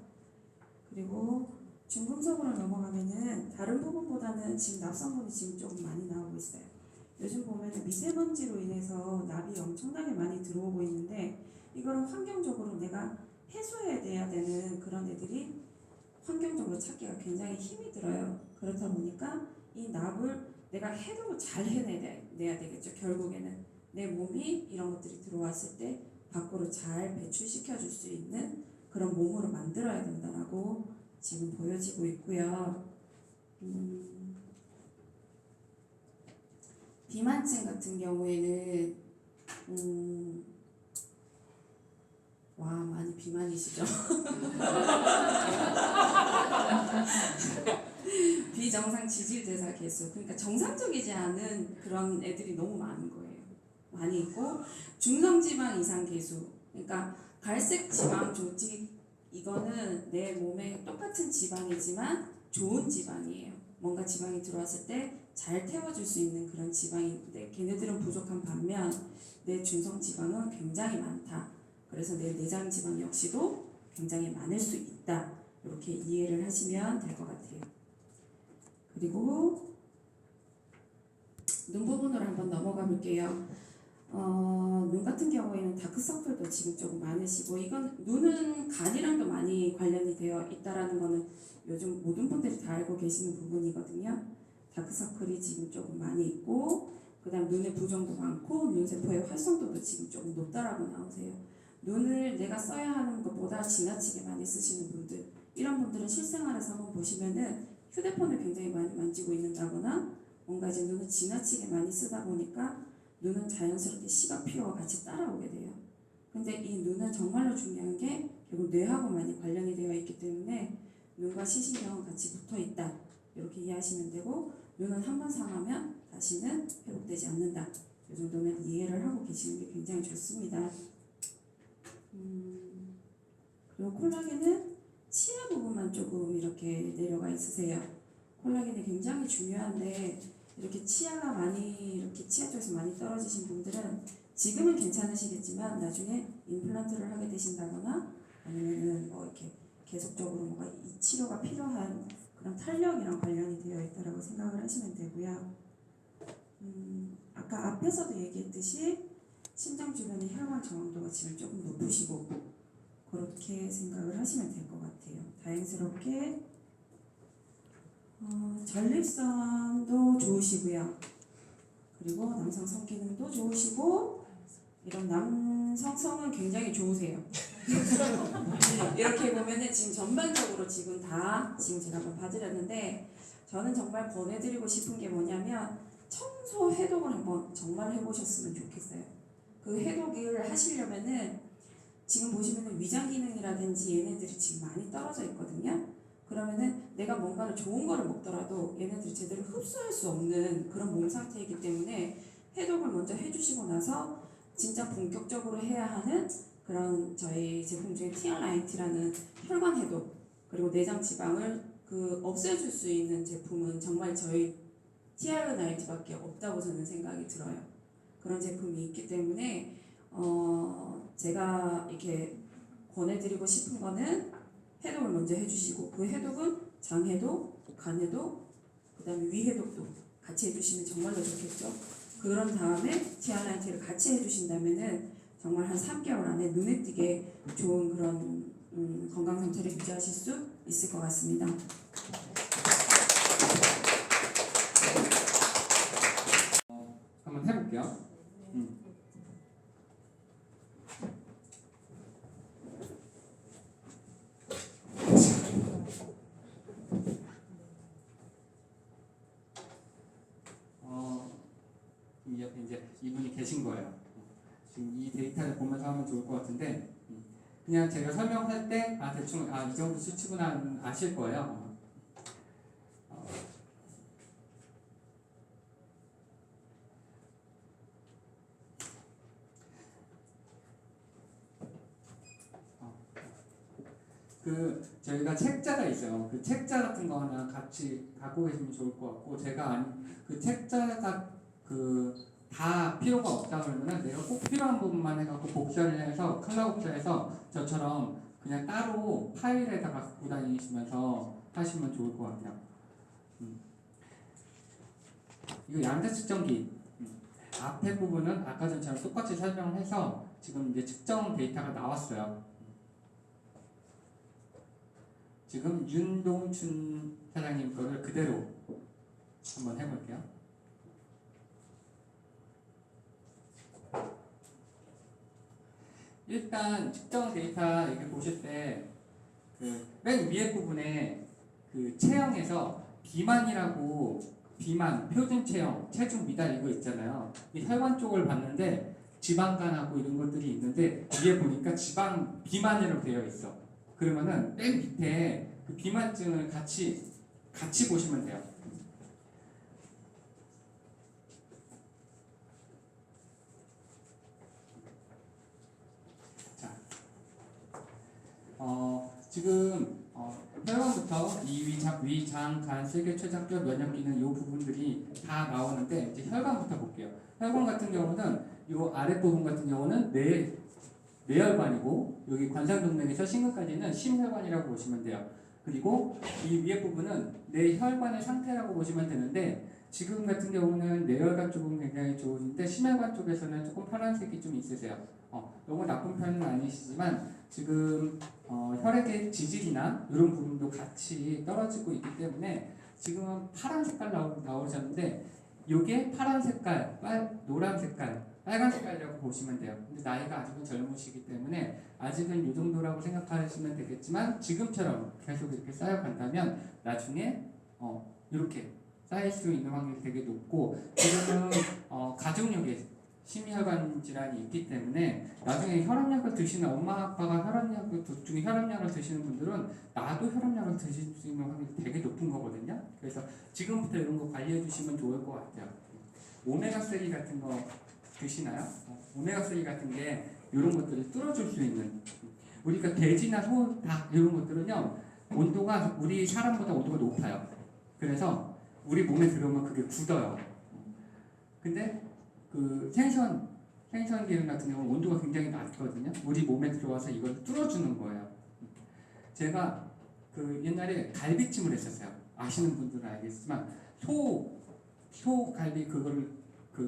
그리고 중금속으로 넘어가면은 다른 부분보다는 지금 납성분이 지금 조금 많이 나오고 있어요. 요즘 보면은 미세먼지로 인해서 납이 엄청나게 많이 들어오고 있는데 이거를 환경적으로 내가 해소해야 되는 그런 애들이 환경적으로 찾기가 굉장히 힘이 들어요. 그렇다 보니까 이 납을 내가 해독을 잘 해내야 되겠죠. 결국에는 내 몸이 이런 것들이 들어왔을 때 밖으로 잘 배출시켜 줄 수 있는 그런 몸으로 만들어야 된다라고 지금 보여지고 있고요. 비만증 같은 경우에는 와 많이 비만이시죠? 비정상 지질대사 개수 그러니까 정상적이지 않은 그런 애들이 너무 많은 거예요. 많이 있고 중성지방 이상 개수 그러니까 갈색 지방 조직 이거는 내 몸에 똑같은 지방이지만 좋은 지방이에요. 뭔가 지방이 들어왔을 때 잘 태워줄 수 있는 그런 지방인데 걔네들은 부족한 반면 내 중성지방은 굉장히 많다. 그래서 내 내장지방 역시도 굉장히 많을 수 있다. 이렇게 이해를 하시면 될 것 같아요. 그리고 눈 부분으로 한번 넘어가 볼게요. 눈 같은 경우에는 다크서클도 지금 조금 많으시고 이건 눈은 간이랑도 많이 관련이 되어 있다라는 거는 요즘 모든 분들이 다 알고 계시는 부분이거든요. 다크서클이 지금 조금 많이 있고 그 다음 눈의 부종도 많고 눈세포의 활성도도 지금 조금 높다라고 나오세요. 눈을 내가 써야 하는 것보다 지나치게 많이 쓰시는 분들 이런 분들은 실생활에서 한번 보시면은 휴대폰을 굉장히 많이 만지고 있는다거나 뭔가 이제 눈을 지나치게 많이 쓰다 보니까 눈은 자연스럽게 시각 피로가 같이 따라오게 돼요. 근데 이 눈은 정말로 중요한 게 결국 뇌하고 많이 관련이 되어 있기 때문에 눈과 시신경은 같이 붙어 있다. 이렇게 이해하시면 되고 눈은 한번 상하면 다시는 회복되지 않는다. 이 정도는 이해를 하고 계시는 게 굉장히 좋습니다. 그리고 콜라겐은 치아 부분만 조금 이렇게 내려가 있으세요. 콜라겐이 굉장히 중요한데 이렇게 치아가 많이 이렇게 치아 쪽에서 많이 떨어지신 분들은 지금은 괜찮으시겠지만 나중에 임플란트를 하게 되신다거나 아니면은 뭐 이렇게 계속적으로 뭔가 이 치료가 필요한 그런 탄력이랑 관련이 되어 있다라고 생각을 하시면 되고요. 아까 앞에서도 얘기했듯이 심장 주변의 혈관 저항도가 지금 조금 높으시고 그렇게 생각을 하시면 될 것 같아요. 다행스럽게 전립선도 좋으시고요. 그리고 남성 성기능도 좋으시고 이런 남성성은 굉장히 좋으세요. 이렇게 보면은 지금 전반적으로 지금 제가 한번 봐드렸는데 저는 정말 권해드리고 싶은 게 뭐냐면 청소 해독을 한번 정말 해보셨으면 좋겠어요. 그 해독을 하시려면은 지금 보시면은 위장 기능이라든지 얘네들이 지금 많이 떨어져 있거든요. 그러면은 내가 뭔가를 좋은 거를 먹더라도 얘네들이 제대로 흡수할 수 없는 그런 몸 상태이기 때문에 해독을 먼저 해주시고 나서 진짜 본격적으로 해야 하는 그런 저희 제품 중에 TR90라는 혈관 해독 그리고 내장 지방을 없애줄 수 있는 제품은 정말 저희 TR90밖에 없다고 저는 생각이 들어요. 그런 제품이 있기 때문에 제가 이렇게 권해드리고 싶은 거는 해독을 먼저 해주시고 그 해독은 장해독, 간해독, 그다음에 위해독도 같이 해주시면 정말로 좋겠죠. 그런 다음에 TRIT를 같이 해주신다면은 정말 한 3개월 안에 눈에 띄게 좋은 그런 건강 상태를 유지하실 수 있을 것 같습니다. 한번 해볼게요. 이 옆에 이제 이분이 계신 거예요. 지금 이 데이터를 보면서 하면 좋을 것 같은데 그냥 제가 설명할 때 대충 이 정도 수치구나 아실 거예요. 저희가 책자가 있어요. 그 책자 같은 거 하나 같이 갖고 계시면 좋을 것 같고 제가 그 책자가 다 필요가 없다 그러면은 내가 꼭 필요한 부분만 해갖고 복사를 해서 컬러 복사해서 저처럼 그냥 따로 파일에다가 갖고 다니시면서 하시면 좋을 것 같아요. 이거 양자 측정기 앞에 부분은 아까 전처럼 똑같이 설명을 해서 지금 이제 측정 데이터가 나왔어요. 지금 윤동춘 사장님 거를 그대로 한번 해볼게요. 일단 측정 데이터 이렇게 보실 때 맨 위에 부분에 그 체형에서 비만, 표준 체형, 체중 미달 이거 있잖아요. 이 혈관 쪽을 봤는데 지방간하고 이런 것들이 있는데 위에 보니까 비만으로 되어 있어. 그러면은 맨 밑에 그 비만증을 같이 보시면 돼요. 자, 지금 혈관부터 위, 장, 간, 세계, 췌장뼈, 면역기능 이 부분들이 다 나오는데 이제 혈관부터 볼게요. 혈관 같은 경우는 이 아랫부분 같은 경우는 뇌혈관이고 여기 관상동맥에서 심근까지는 심혈관이라고 보시면 돼요. 그리고 이 위에 부분은 뇌혈관의 상태라고 보시면 되는데 지금 같은 경우는 뇌혈관 쪽은 굉장히 좋으신데 심혈관 쪽에서는 조금 파란색이 좀 있으세요. 너무 나쁜 편은 아니시지만 지금 혈액의 지질이나 이런 부분도 같이 떨어지고 있기 때문에 지금은 파란 색깔 나오셨는데 이게 파란 색깔, 노란 색깔, 빨간 색깔이라고 보시면 돼요. 근데 나이가 아직은 젊으시기 때문에 아직은 이 정도라고 생각하시면 되겠지만 지금처럼 계속 이렇게 쌓여간다면 나중에 이렇게 쌓일 수 있는 확률이 되게 높고 지금은 가족력에 심혈관 질환이 있기 때문에 나중에 혈압약을 드시는 엄마 아빠가 혈압약을 드시는 분들은 나도 혈압약을 드실 수 있는 확률이 되게 높은 거거든요. 그래서 지금부터 이런 거 관리해 주시면 좋을 것 같아요. 오메가3 같은 거 드시나요? 오메가3 같은 게 이런 것들을 뚫어줄 수 있는 우리가 돼지나 소, 닭 이런 것들은요 온도가 우리 사람보다 온도가 높아요. 그래서 우리 몸에 들어오면 그게 굳어요. 근데 그 생선 기름 같은 경우는 온도가 굉장히 낮거든요. 우리 몸에 들어와서 이걸 뚫어주는 거예요. 제가 옛날에 갈비찜을 했었어요. 아시는 분들은 알겠지만 소 갈비 그거를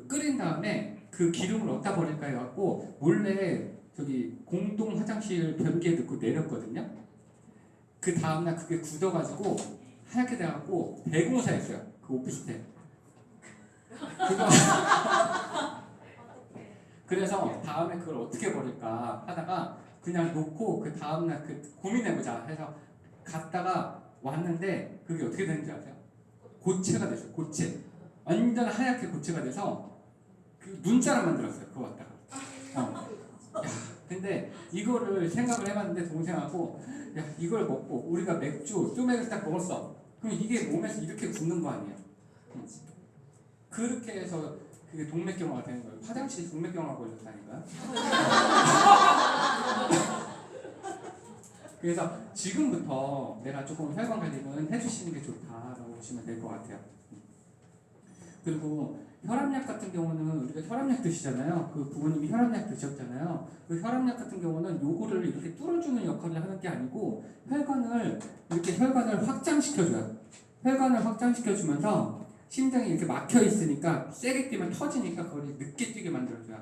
끓인 다음에 그 기름을 어디다 버릴까 해갖고 몰래 저기 공동 화장실 변기에 넣고 내렸거든요. 그 다음날 그게 굳어가지고 하얗게 돼갖고 대공사했어요. 그 오피스텔. 그거 그래서 다음에 그걸 어떻게 버릴까 하다가 그냥 놓고 그 다음날 고민해보자 해서 갔다가 왔는데 그게 어떻게 되는지 아세요? 고체가 됐어요. 고체. 완전 하얗게 고체가 돼서 그 눈사람 만들었어요. 그거 갖다가. 야, 근데 이거를 생각을 해봤는데 동생하고 야 이걸 먹고 우리가 맥주 쪼맥을 딱 먹었어. 그럼 이게 몸에서 이렇게 굳는 거 아니에요? 그렇게 해서 그게 동맥경화가 되는 거예요. 화장실이 동맥경화 걸렸다니까요. 그래서 지금부터 내가 조금 혈관 관리는 해주시는 게 좋다라고 보시면 될 것 같아요. 그리고 혈압약 같은 경우는 우리가 혈압약 드시잖아요. 그 부모님이 혈압약 드셨잖아요. 그 혈압약 같은 경우는 요거를 이렇게 뚫어주는 역할을 하는 게 아니고 혈관을 확장시켜줘요. 혈관을 확장시켜주면서 심장이 이렇게 막혀 있으니까 세게 뛰면 터지니까 그걸 늦게 뛰게 만들어줘요.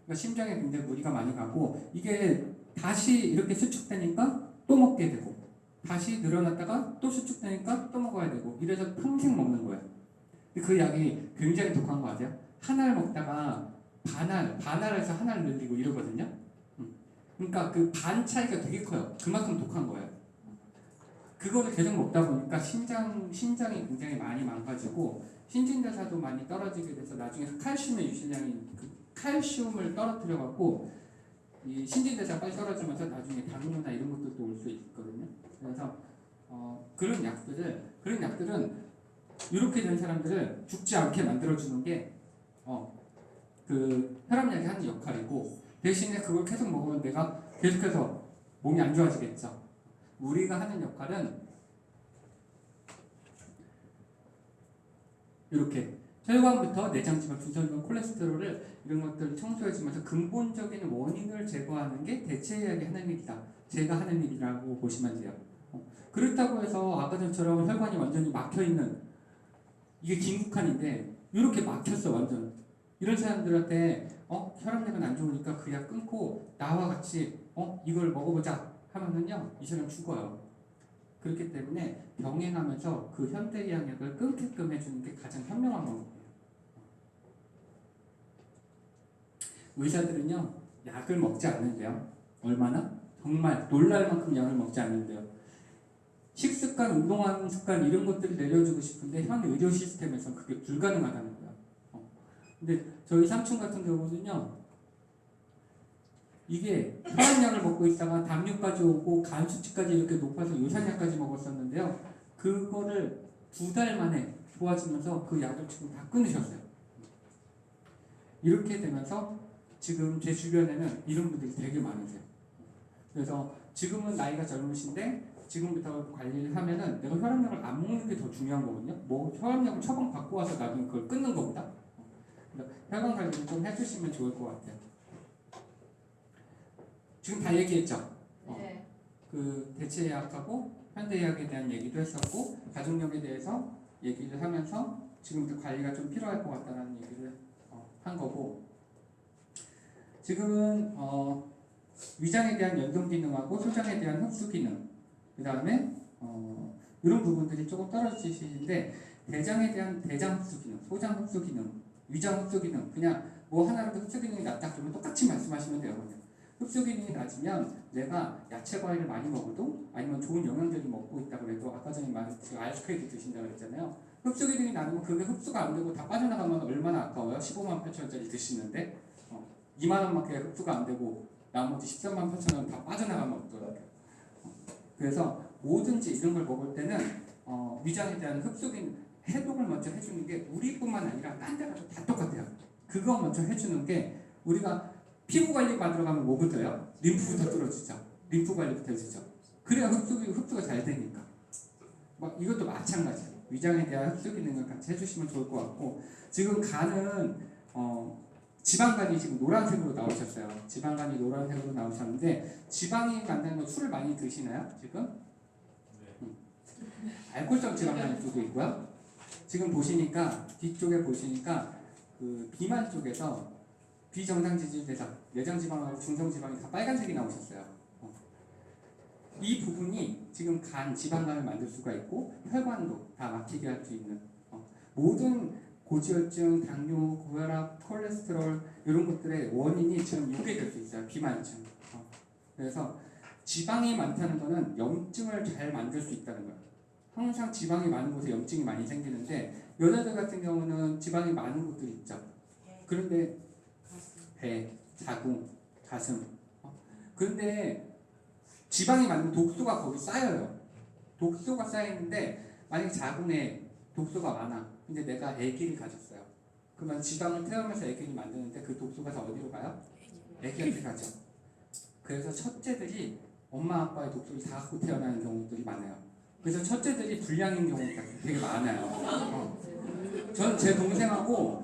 그러니까 심장에 굉장히 무리가 많이 가고 이게 다시 이렇게 수축되니까 또 먹게 되고 다시 늘어났다가 또 수축되니까 또 먹어야 되고 이래서 평생 먹는 거예요. 그 약이 굉장히 독한 거 아세요? 하나를 먹다가 반알에서 하나를 늘리고 이러거든요. 그러니까 그 반 차이가 되게 커요. 그만큼 독한 거예요. 그거를 계속 먹다 보니까 심장이 굉장히 많이 망가지고 신진대사도 많이 떨어지게 돼서 나중에 칼슘의 유실량이 칼슘을 떨어뜨려 갖고 이 신진대사가 빨리 떨어지면서 나중에 당뇨나 이런 것들도 올 수 있거든요. 그래서 그런 약들은 이렇게 된 사람들을 죽지 않게 만들어주는 게 그 혈압약이 하는 역할이고 대신에 그걸 계속 먹으면 내가 계속해서 몸이 안 좋아지겠죠. 우리가 하는 역할은 이렇게 혈관부터 내장지방, 중성지방, 콜레스테롤을 이런 것들을 청소해주면서 근본적인 원인을 제거하는 게 대체약이 하는 일이다. 제가 하는 일이라고 보시면 돼요. 그렇다고 해서 아까 전처럼 혈관이 완전히 막혀있는 이게 긴급한인데 이렇게 막혔어 완전. 이런 사람들한테 혈압약은 안 좋으니까 그 약 끊고 나와 같이 이걸 먹어보자 하면은요 이 사람 죽어요. 그렇기 때문에 병행하면서 그 현대의학약을 끊게끔 해주는 게 가장 현명한 방법이에요. 의사들은요 약을 먹지 않는데요. 얼마나? 정말 놀랄 만큼 약을 먹지 않는데요. 식습관, 운동하는 습관 이런 것들을 내려주고 싶은데 현 의료 시스템에서 그게 불가능하다는 거예요. 근데 저희 삼촌 같은 경우는요 이게 혈압약을 먹고 있다가 담요까지 오고 간 수치까지 이렇게 높아서 요산약까지 먹었었는데요. 그거를 2달 만에 좋아지면서 그 약을 지금 다 끊으셨어요. 이렇게 되면서 지금 제 주변에는 이런 분들이 되게 많으세요. 그래서 지금은 나이가 젊으신데 지금부터 관리를 하면은 내가 혈압약을 안 먹는 게 더 중요한 거거든요. 뭐 혈압약을 처방 받고 와서 나중에 그걸 끊는 것보다 혈관 관리를 좀 해주시면 좋을 것 같아요. 지금 다 얘기했죠? 네. 그 대체의학하고 현대의학에 대한 얘기도 했었고 가족력에 대해서 얘기를 하면서 지금부터 관리가 좀 필요할 것 같다는 얘기를 한 거고 지금은 위장에 대한 연동기능하고 소장에 대한 흡수기능 그 다음에 이런 부분들이 조금 떨어지시는데 대장에 대한 대장 흡수기능, 소장 흡수기능, 위장 흡수기능 그냥 뭐 하나라도 흡수기능이 낮다 그러면 똑같이 말씀하시면 돼요. 그냥. 흡수기능이 낮으면 내가 야채 과일을 많이 먹어도 아니면 좋은 영양제를 먹고 있다 그래도 아까 전에 말했듯이 아이스크림 드신다고 그랬잖아요. 흡수기능이 낮으면 그게 흡수가 안 되고 다 빠져나가면 얼마나 아까워요? 15만 8천원짜리 드시는데 2만 원밖에 흡수가 안 되고 나머지 13만 8천 원 다 빠져나가면 어떡해요? 그래서 뭐든지 이런 걸 먹을 때는 위장에 대한 흡수기능 해독을 먼저 해주는 게 우리뿐만 아니라 딴 데 가서 다 똑같아요. 그거 먼저 해주는 게 우리가 피부 관리 받으러 가면 뭐부터요? 림프부터 뚫어주죠. 림프 관리부터 해주죠. 그래야 흡수가 잘 되니까. 막 이것도 마찬가지예요. 위장에 대한 흡수 기능을 같이 해주시면 좋을 것 같고 지금 간은 지방간이 지금 노란색으로 나오셨어요. 지방간이 노란색으로 나오셨는데 지방이 만드는 거 술을 많이 드시나요? 지금? 알코올성 지방간일 수도 있고요. 지금 보시니까 뒤쪽에 보시니까 그 비만 쪽에서 비정상 지질대사, 내장지방하고 중성지방이 다 빨간색이 나오셨어요. 이 부분이 지금 간, 지방간을 만들 수가 있고 혈관도 다 막히게 할 수 있는 모든 고지혈증, 당뇨, 고혈압, 콜레스테롤 이런 것들의 원인이 지금 이게 될 수 있어요. 비만증. 그래서 지방이 많다는 것은 염증을 잘 만들 수 있다는 거예요. 항상 지방이 많은 곳에 염증이 많이 생기는데 여자들 같은 경우는 지방이 많은 곳들이 있죠. 그런데 배, 자궁, 가슴. 그런데 지방이 많은 독소가 거기 쌓여요. 독소가 쌓이는데 만약에 자궁에 독소가 많아. 근데 내가 아기를 가졌어요. 그러면 지방을 태우면서 아기를 만드는데 그 독소가 다 어디로 가요? 아기한테 가죠. 그래서 첫째들이 엄마 아빠의 독소를 다 갖고 태어나는 경우들이 많아요. 그래서 첫째들이 불량인 경우가 되게 많아요. 저는 제 동생하고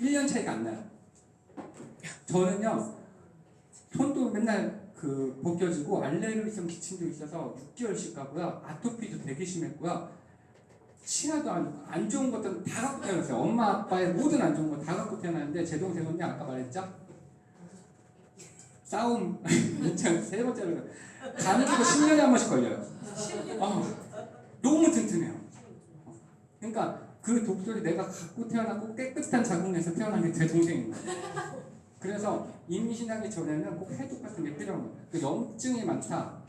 1년 차이가 안 나요. 저는요 손도 맨날 그 벗겨지고 알레르기성 기침도 있어서 6개월씩 가고요. 아토피도 되게 심했고요. 치아도 안 좋은 것들은 다 갖고 태어났어요. 엄마 아빠의 모든 안 좋은 거 다 갖고 태어났는데 제 동생은요 아까 말했죠? 싸움 세 번째로 감기도 10년에 한 번씩 걸려요. 너무 튼튼해요. 그러니까 그 독소리 내가 갖고 태어나고 깨끗한 자궁에서 태어난 게 제 동생입니다. 그래서 임신하기 전에는 꼭 해독 같은 게 필요한 거예요. 그 염증이 많다,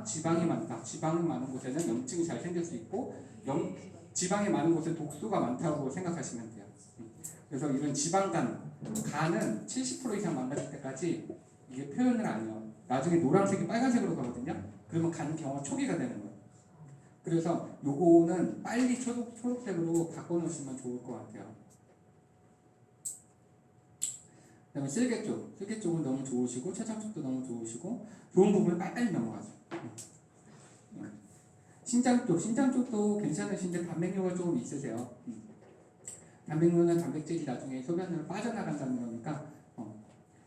지방이 많다. 지방이 많은 곳에는 염증이 잘 생길 수 있고 지방이 많은 곳에 독소가 많다고 생각하시면 돼요. 그래서 이런 지방간, 간은 70% 이상 망가질 때까지 이게 표현을 안 해요. 나중에 노란색이 빨간색으로 가거든요. 그러면 간 경화 초기가 되는 거예요. 그래서 요거는 빨리 초록색으로 바꿔놓으시면 좋을 것 같아요. 그다음에 쓸개 쪽은 너무 좋으시고 췌장 쪽도 너무 좋으시고 좋은 부분을 빨리 넘어가죠. 신장 쪽도 괜찮으신데 단백뇨가 조금 있으세요. 단백뇨는 단백질이 나중에 소변으로 빠져나간다는 거니까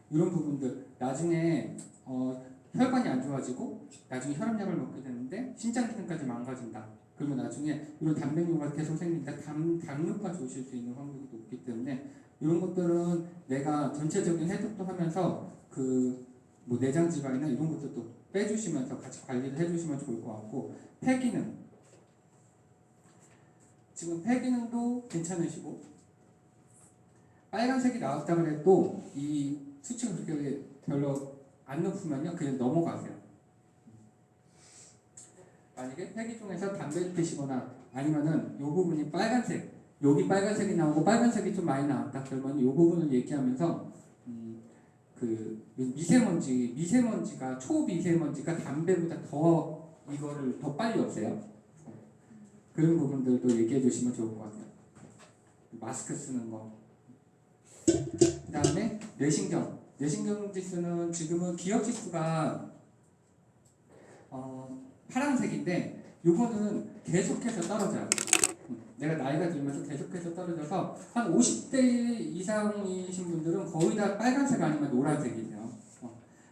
이런 부분들 나중에 혈관이 안 좋아지고 나중에 혈압약을 먹게 되는데 신장 기능까지 망가진다. 그러면 나중에 이런 단백뇨가 계속 생긴다. 당뇨까지 오실 수 있는 확률이 높기 때문에 이런 것들은 내가 전체적인 해독도 하면서 그 뭐 내장 지방이나 이런 것들도 빼주시면서 같이 관리를 해주시면 좋을 것 같고 폐기능 지금 폐기능도 괜찮으시고 빨간색이 나왔다 그래도 이 수치가 그렇게 별로 안 높으면요 그냥 넘어가세요. 만약에 폐기 중에서 담배를 피시거나 아니면은 이 부분이 빨간색 여기 빨간색이 나오고 빨간색이 좀 많이 나왔다 그러면 이 부분을 얘기하면서 그 미세먼지가 초미세먼지가 담배보다 더 이거를 더 빨리 없애요. 그런 부분들도 얘기해 주시면 좋을 것 같아요. 마스크 쓰는 거. 그 다음에 뇌신경 지수는 지금은 기억 지수가 파란색인데 요거는 계속해서 떨어져요. 내가 나이가 들면서 계속해서 떨어져서 한 50대 이상이신 분들은 거의 다 빨간색 아니면 노란색이세요.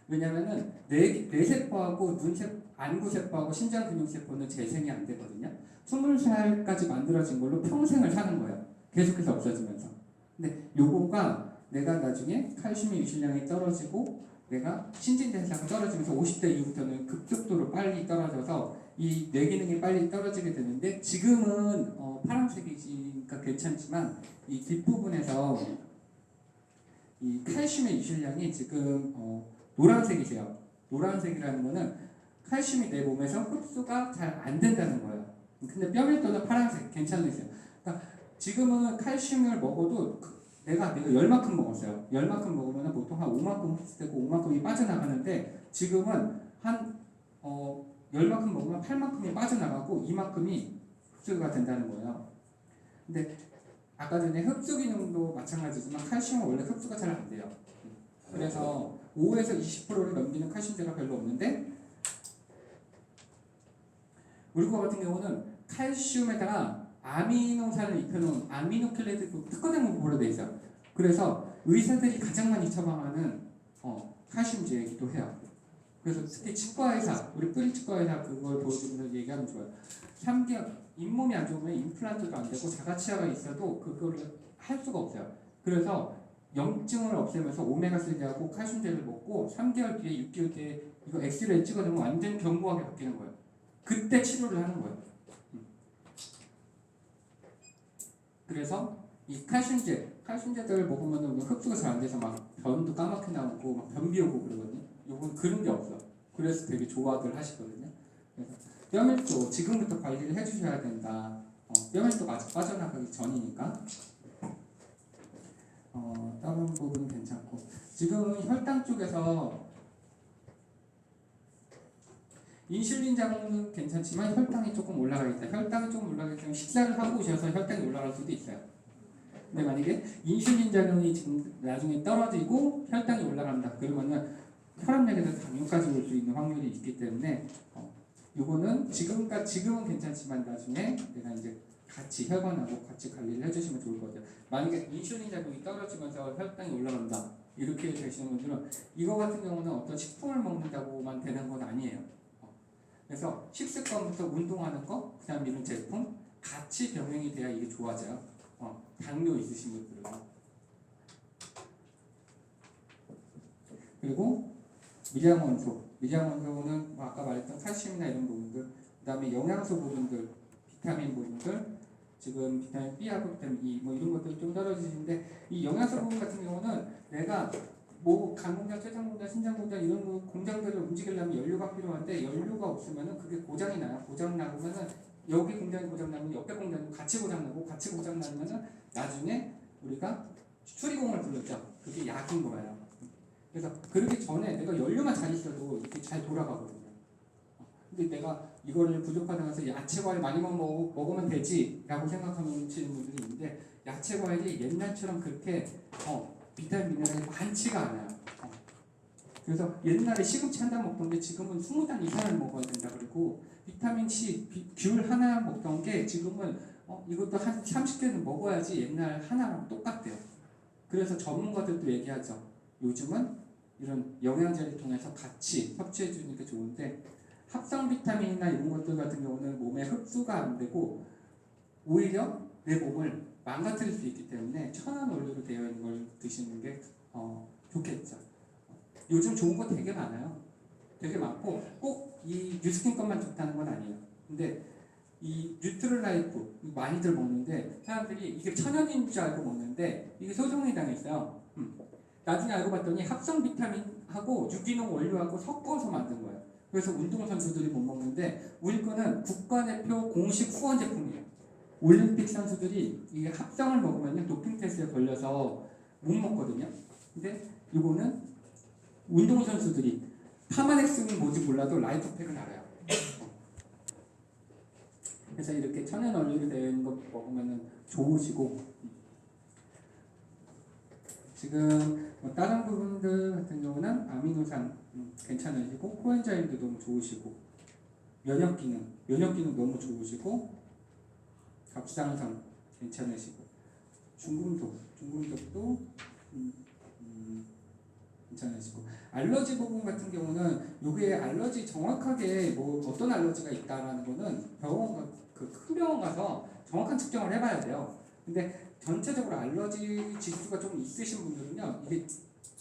왜냐면은 뇌세포하고 안구세포하고 신장근육세포는 재생이 안 되거든요. 20살까지 만들어진 걸로 평생을 사는 거예요. 계속해서 없어지면서. 근데 요거가 내가 나중에 칼슘의 유실량이 떨어지고 내가 신진대사가 떨어지면서 50대 이후부터는 급속도로 빨리 떨어져서 이 뇌기능이 빨리 떨어지게 되는데 지금은 파란색이니까 괜찮지만 이 뒷부분에서 이 칼슘의 유실량이 지금 노란색이세요. 노란색이라는 거는 칼슘이 내 몸에서 흡수가 잘 안 된다는 거예요. 근데 뼈밀도는 파란색 괜찮으세요. 그러니까 지금은 칼슘을 먹어도 내가 열만큼 먹었어요. 열만큼 먹으면 보통 한 5만큼 흡수되고 5만큼이 빠져나가는데 지금은 한 열만큼 먹으면 8만큼이 빠져나가고 2만큼이 흡수가 된다는 거예요. 근데 아까 전에 흡수 기능도 마찬가지지만 칼슘은 원래 흡수가 잘 안 돼요. 그래서 5에서 20%를 넘기는 칼슘제가 별로 없는데 우리 거 같은 경우는 칼슘에다가 아미노산을 입혀놓은 아미노킬레이트 특허된 공부로 돼 있어요. 그래서 의사들이 가장 많이 처방하는 칼슘제이기도 해요. 그래서 특히 치과의사, 우리 뿌리 치과의사 그걸 보여주면서 얘기하면 좋아요. 3개월 잇몸이 안 좋으면 임플란트도 안 되고 자가치아가 있어도 그거를 할 수가 없어요. 그래서 염증을 없애면서 오메가3하고 칼슘제를 먹고 3개월 뒤에 6개월 뒤에 이거 엑스레이 찍어주면 완전 견고하게 바뀌는 거예요. 그때 치료를 하는 거예요. 그래서 이 칼슘제들을 먹으면 흡수가 잘 안 돼서 막 변도 까맣게 나오고 막 변비 오고 그러거든요. 요건 그런 게 없어. 그래서 되게 좋아들 하시거든요. 그래서 뼈밀도 지금부터 관리를 해주셔야 된다. 뼈밀도가 아직 빠져나가기 전이니까. 다른 부분은 괜찮고 지금은 혈당 쪽에서 인슐린 장은 괜찮지만 혈당이 조금 올라가 있다. 혈당이 조금 올라가기 때문에 식사를 하고 오셔서 혈당이 올라갈 수도 있어요. 근데 만약에 인슐린 작용이 지금 나중에 떨어지고 혈당이 올라간다. 그러면은 혈압약에서 당뇨까지 올 수 있는 확률이 있기 때문에 요거는 지금은 괜찮지만 나중에 내가 이제 같이 혈관하고 같이 관리를 해주시면 좋을 것 같아요. 만약에 인슐린 작용이 떨어지면서 혈당이 올라간다 이렇게 되시는 분들은 이거 같은 경우는 어떤 식품을 먹는다고만 되는 건 아니에요. 그래서 식습관부터 운동하는 거, 그다음 이런 제품 같이 병행이 돼야 이게 좋아져요. 당뇨 있으신 분들은. 그리고 미량원소는 뭐 아까 말했던 칼슘이나 이런 부분들, 그다음에 영양소 부분들, 비타민 부분들, 지금 비타민 B하고 비타민 E 뭐 이런 것들이 좀 떨어지는데 이 영양소 부분 같은 경우는 내가 뭐 간공장, 췌장공장, 신장공장 이런 거 공장들을 움직이려면 연료가 필요한데 연료가 없으면은 그게 고장이 나요. 고장 나면은 여기 공장이 고장 나면 옆에 공장이 같이 고장 나고 같이 고장 나면은 나중에 우리가 수리공을 불렀죠. 그게 약인 거예요. 그래서 그러기 전에 내가 연료만 잘 있어도 이게 잘 돌아가거든요. 근데 내가 이거를 부족하다고 해서 야채 과일 많이 먹으면 되지라고 생각하는 분들이 있는데 야채 과일이 옛날처럼 그렇게 비타민 미네랄이 많지가 않아요. 그래서 옛날에 시금치 한 단 먹던 게 지금은 20단 이상을 먹어야 된다 그리고 비타민 C, 귤 하나 먹던 게 지금은 이것도 한 30개는 먹어야지 옛날 하나랑 똑같대요. 그래서 전문가들도 얘기하죠. 요즘은 이런 영양제를 통해서 같이 섭취해 주는 게 좋은데 합성 비타민이나 이런 것들 같은 경우는 몸에 흡수가 안 되고 오히려 내 몸을 망가뜨릴 수 있기 때문에 천연 원료로 되어 있는 걸 드시는 게 좋겠죠. 요즘 좋은 거 되게 많아요. 되게 많고 꼭 이 뉴스킨 것만 좋다는 건 아니에요. 근데 이 뉴트럴라이프 많이들 먹는데 사람들이 이게 천연인 줄 알고 먹는데 이게 소송이 당했어요. 나중에 알고 봤더니 합성 비타민하고 유기농 원료하고 섞어서 만든 거예요. 그래서 운동선수들이 못 먹는데 우리 거는 국가대표 공식 후원 제품이에요. 올림픽 선수들이 이게 합성을 먹으면 도핑 테스트에 걸려서 못 먹거든요. 근데 이거는 운동선수들이 파마넥스는 뭔지 몰라도 라이프팩은 알아요. 그래서 이렇게 천연 원료로 되어 있는 거 먹으면 좋으시고 지금 뭐 다른 부분들 같은 경우는 아미노산 괜찮으시고 코엔자임도 너무 좋으시고 면역 기능 너무 좋으시고 갑상선 괜찮으시고 중금속도 괜찮으시고 알러지 부분 같은 경우는 요게 알러지 정확하게 뭐 어떤 알러지가 있다라는 거는 큰 병원 가서 정확한 측정을 해봐야 돼요. 근데 전체적으로 알러지 지수가 좀 있으신 분들은요 이게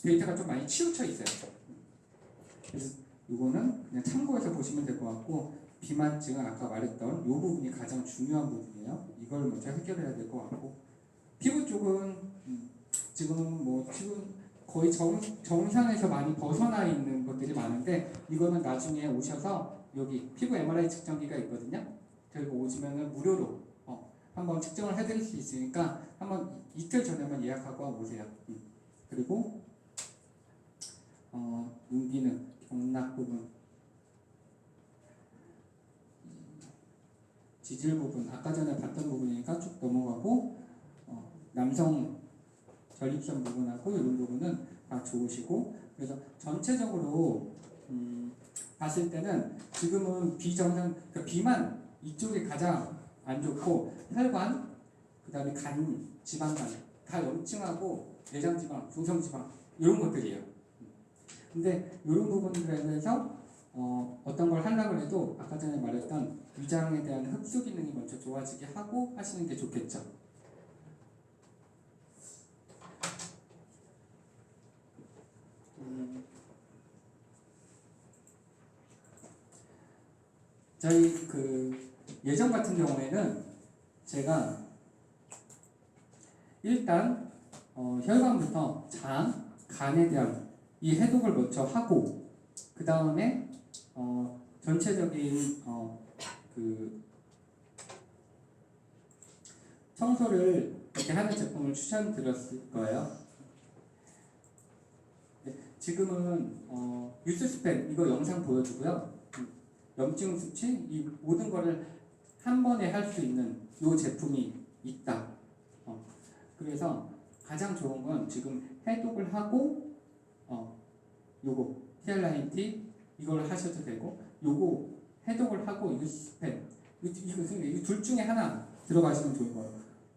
데이터가 좀 많이 치우쳐 있어요. 그래서 이거는 그냥 참고해서 보시면 될 것 같고 비만증은 아까 말했던 이 부분이 가장 중요한 부분이에요. 이걸 먼저 해결해야 될 것 같고 피부 쪽은 지금은 뭐 거의 정상에서 많이 벗어나 있는 것들이 많은데 이거는 나중에 오셔서 여기 피부 MRI 측정기가 있거든요. 들고 오시면은 무료로 한번 측정을 해드릴 수 있으니까 한번 이틀 전에만 예약하고 오세요. 그리고 눈 기능, 경락 부분, 지질 부분 아까 전에 봤던 부분이니까 쭉 넘어가고 남성 전립선 부분하고 이런 부분은 다 좋으시고 그래서 전체적으로 봤을 때는 지금은 비정상 그러니까 비만 이쪽이 가장 안 좋고 혈관 그다음에 간 지방간 다 염증하고 내장지방 중성지방 이런 것들이에요. 근데 이런 부분들에 대해서 어떤 걸 하려고 해도 아까 전에 말했던 위장에 대한 흡수 기능이 먼저 좋아지게 하고 하시는 게 좋겠죠. 저희 예전 같은 경우에는 제가 일단 혈관부터 장, 간에 대한 이 해독을 먼저 하고 그 다음에 전체적인 청소를 이렇게 하는 제품을 추천드렸을 거예요. 네, 지금은 뉴스스펜 이거 영상 보여주고요. 염증 수치 이 모든 거를 한 번에 할 수 있는 이 제품이 있다. 그래서 가장 좋은 건 지금 해독을 하고 요거 히알라인티 이걸 하셔도 되고 요거 해독을 하고 뉴스펜 이 둘 중에 하나 들어가시면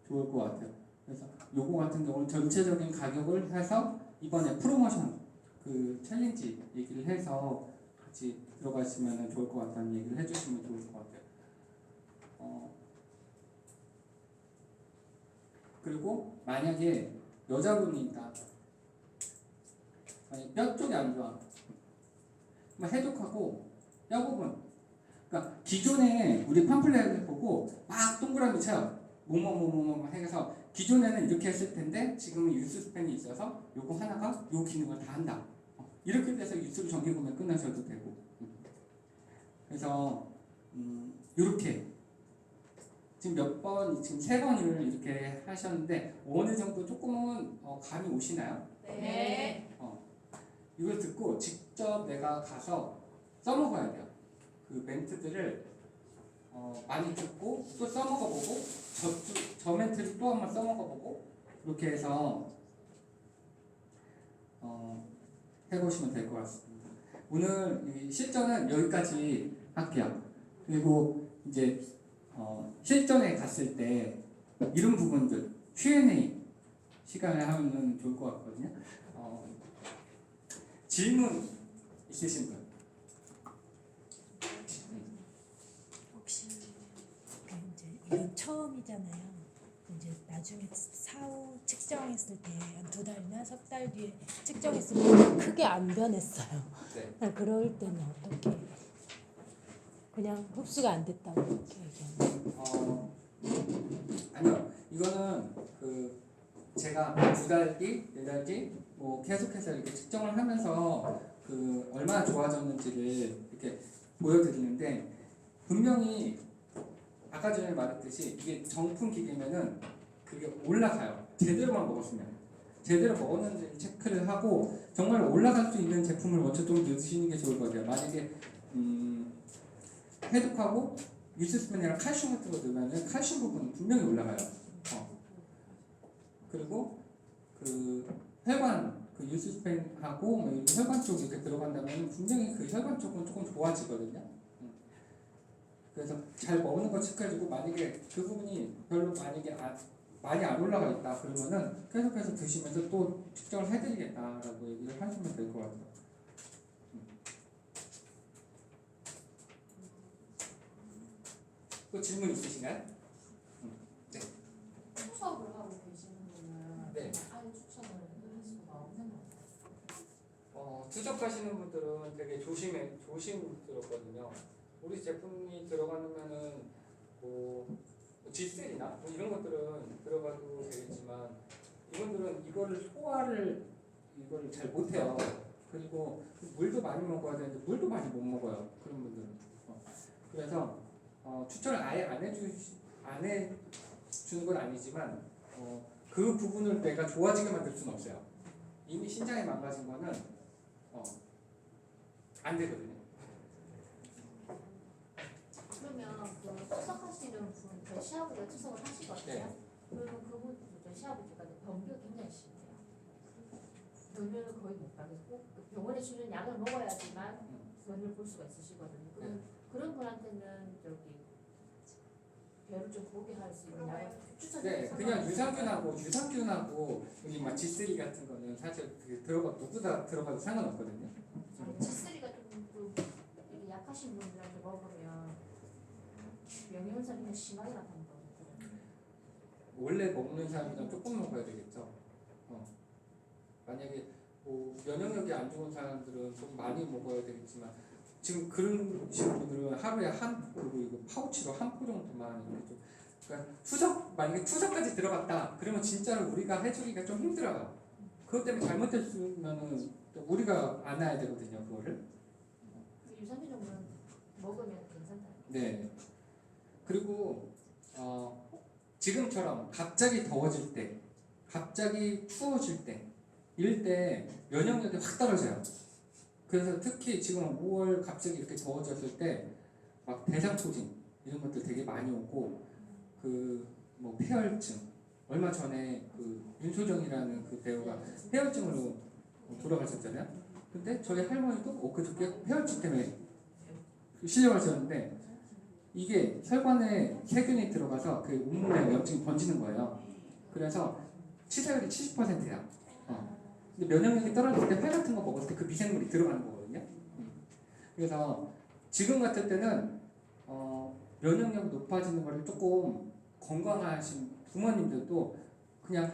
좋을 것 같아요. 그래서 요거 같은 경우는 전체적인 가격을 해서 이번에 프로모션 그 챌린지 얘기를 해서 같이 들어가시면 좋을 것 같다는 얘기를 해주시면 좋을 것 같아요. 그리고 만약에 여자분이다, 만약 뼈 쪽이 안 좋아, 해독하고 뼈 부분, 그러니까 기존에 우리 팜플렛을 보고 막 동그라미 쳐요. 뭐뭐 해서 기존에는 이렇게 했을 텐데 지금은 유스 스팬이 있어서 요거 하나가 요 기능을 다 한다. 이렇게 돼서 유스로 정기 구매 끝나셔도 되고. 그래서 이렇게 지금 몇 번, 지금 3번을 이렇게 하셨는데 어느 정도 조금은 감이 오시나요? 네. 이걸 듣고 직접 내가 가서 써먹어야 돼요. 그 멘트들을 많이 듣고 또 써먹어보고 저 멘트를 또 한번 써먹어보고 이렇게 해서 해보시면 될 것 같습니다. 오늘 이 실전은 여기까지 할게요. 그리고 이제 실전에 갔을 때 이런 부분들 Q&A 시간을 하면 좋을 것 같거든요. 질문 있으신 분? 혹시 이제 이게 처음이잖아요. 이제 나중에 사후 측정했을 때 한 2달이나 3달 뒤에 측정했을 때 크게 안 변했어요. 네. 그럴 때는 어떻게? 그냥 흡수가 안 됐다고 이렇게 얘기하는. 아니요. 이거는 그 제가 2달 뒤, 4달 뒤 뭐 계속해서 이렇게 측정을 하면서 그 얼마나 좋아졌는지를 이렇게 보여드리는데 분명히 아까 전에 말했듯이 이게 정품 기계면은 그게 올라가요. 제대로만 먹었으면. 제대로 먹었는지 체크를 하고 정말 올라갈 수 있는 제품을 먼저 좀 넣으시는 게 좋을 것 같아요. 만약에 해독하고 유스스펜이랑 칼슘 같은 거 넣으면 칼슘 부분은 분명히 올라가요. 그리고 그 혈관, 그 유스스펜하고 뭐 혈관 쪽 이렇게 들어간다면 분명히 그 혈관 쪽은 조금 좋아지거든요. 그래서 잘 먹는 거 체크해주고 만약에 그 부분이 별로 만약에 많이 안 올라가 있다 그러면은 계속해서 드시면서 또 측정을 해드리겠다라고 얘기를 하시면 될 것 같아요. 또 질문 있으신가요? 네. 투석을 하고 계시는 분은 네. 아예 추천을 할 수가 없는 것 같아요. 투석하시는 분들은 되게 조심스럽거든요. 우리 제품이 들어가면은 뭐 G3나 뭐 이런 것들은 들어가도 되겠지만 이분들은 이거를 소화를 이거를 잘 못해요. 그리고 물도 많이 먹어야 되는데 물도 많이 못 먹어요. 그런 분들은. 그래서 추천을 아예 안 해주는 건 아니지만 그 부분을 내가 좋아지게 만들 수는 없어요. 이미 신장이 망가진 거는 안 되거든요. 그러면 그 투석하시는 분, 저 시아버지가 투석을 하시거든요. 네. 그러면 그분 저 시아버지가 변비가 굉장히 심해요. 변비를 거의 못 가고 꼭 병원에 주는 약을 먹어야지만 변을 볼 수가 있으시거든요. 그런 분한테는 저기 배를 좀 보게 할 수 있는 약을 추천드려요. 네, 그냥 유산균하고 우리 막 G3 같은 거는 사실 그 누구나 들어가도 상관없거든요. G3가 좀 약하신 분들한테 먹으면 영양분이 그냥 심하게 나타나는 거거든요. 원래 먹는 사람이랑 조금 먹어야 되겠죠. 만약에 뭐 면역력이 안 좋은 사람들은 좀 많이 먹어야 되겠지만 지금 그런 분들은 하루에 그리고 이거 파우치로 한 포 정도만 이렇게 좀 그러니까 만약에 투석까지 들어갔다 그러면 진짜로 우리가 해주기가 좀 힘들어요. 그것 때문에 잘못됐으면은 우리가 안아야 되거든요, 그거를. 유산균 정도는 먹으면 괜찮다. 네. 그리고 지금처럼 갑자기 더워질 때, 갑자기 추워질 때, 이럴 때 면역력이 확 떨어져요. 그래서 특히 지금 5월 갑자기 이렇게 더워졌을 때 막 대상포진 이런 것들 되게 많이 오고 그 뭐 폐혈증 얼마 전에 그 윤소정이라는 그 배우가 폐혈증으로 돌아가셨잖아요. 근데 저희 할머니도 엊그저께 폐혈증 때문에 실려가셨는데 이게 혈관에 세균이 들어가서 그 온몸에 염증이 번지는 거예요. 그래서 치사율이 70%야. 근데 면역력이 떨어질 때 회 같은 거 먹었을 때 그 미생물이 들어가는 거거든요. 그래서 지금 같을 때는 면역력 높아지는 거를 조금 건강하신 부모님들도 그냥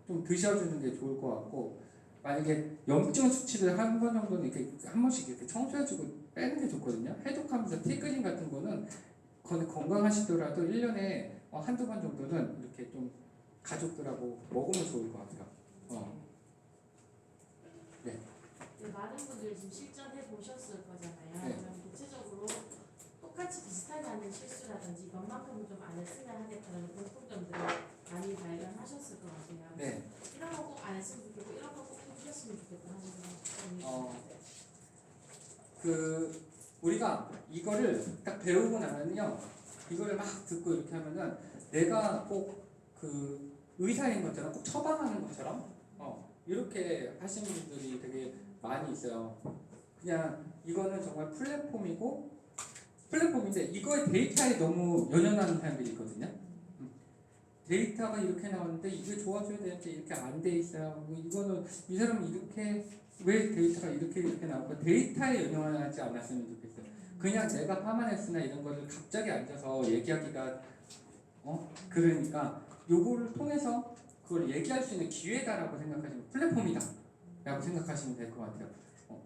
좀 드셔주는 게 좋을 것 같고, 만약에 염증 수치를 한 번 정도는 이렇게 한 번씩 이렇게 청소해주고 빼는 게 좋거든요. 해독하면서 티그린 같은 거는 건강하시더라도 1년에 한두 번 정도는 이렇게 좀 가족들하고 먹으면 좋을 것 같아요. 많은 분들이 지금 실전해 보셨을 거잖아요. 네. 그럼 구체적으로 똑같이 비슷하지 않은 실수라든지 이것만큼은 좀 안 했으면 하겠다는 공통점들을 많이 발견하셨을 것 같아요. 네. 이런 거 꼭 안 했으면 좋겠고 이런 거 꼭 해주셨으면 좋겠다 하는 거. 우리가 이거를 딱 배우고 나면요, 이거를 막 듣고 이렇게 하면은 내가 꼭 그 의사인 것처럼 꼭 처방하는 것처럼 이렇게 하시는 분들이 되게 많이 있어요. 그냥 이거는 정말 플랫폼인데 이거의 데이터에 너무 연연하는 사람들이 있거든요. 데이터가 이렇게 나왔는데 이게 좋아져야 되는데 이렇게 안 돼 있어요. 이거는 이 사람은 이렇게 왜 데이터가 이렇게 나올까? 데이터에 연연하지 않았으면 좋겠어요. 그냥 내가 파마네스나 이런 거를 갑자기 앉아서 얘기하기가 그러니까 요거를 통해서 그걸 얘기할 수 있는 기회다라고 생각하시면, 플랫폼이다 라고 생각하시면 될 것 같아요.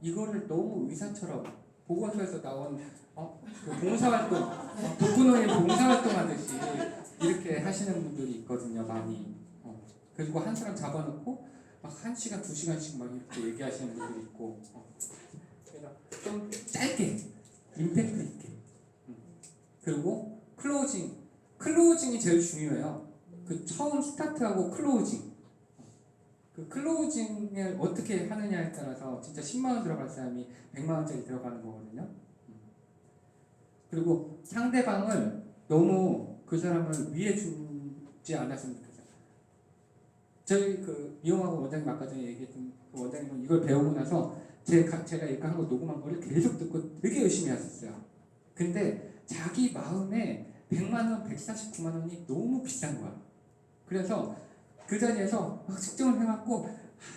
이거를 너무 의사처럼 보건소에서 나온 그 봉사활동, 독거노인 봉사활동 하듯이 이렇게 하시는 분들이 있거든요, 많이. 그리고 한 사람 잡아놓고 막 1시간, 2시간씩 막 이렇게 얘기하시는 분들이 있고. 그래서 좀 짧게, 임팩트 있게. 그리고 클로징이 제일 중요해요. 그 처음 스타트하고 클로징. 그 클로징을 어떻게 하느냐에 따라서 진짜 10만원 들어갈 사람이 100만원짜리 들어가는 거거든요. 그리고 상대방을 너무 그 사람을 위해 주지 않았으면 좋겠어요. 저희 그 미용하고 원장님 아까 전에 얘기했던 그 원장님은 이걸 배우고 나서 제가 이렇게 한 거 녹음한 거를 계속 듣고 되게 열심히 하셨어요. 근데 자기 마음에 100만원, 149만원이 너무 비싼 거야. 그래서 그 자리에서 막 측정을 해갖고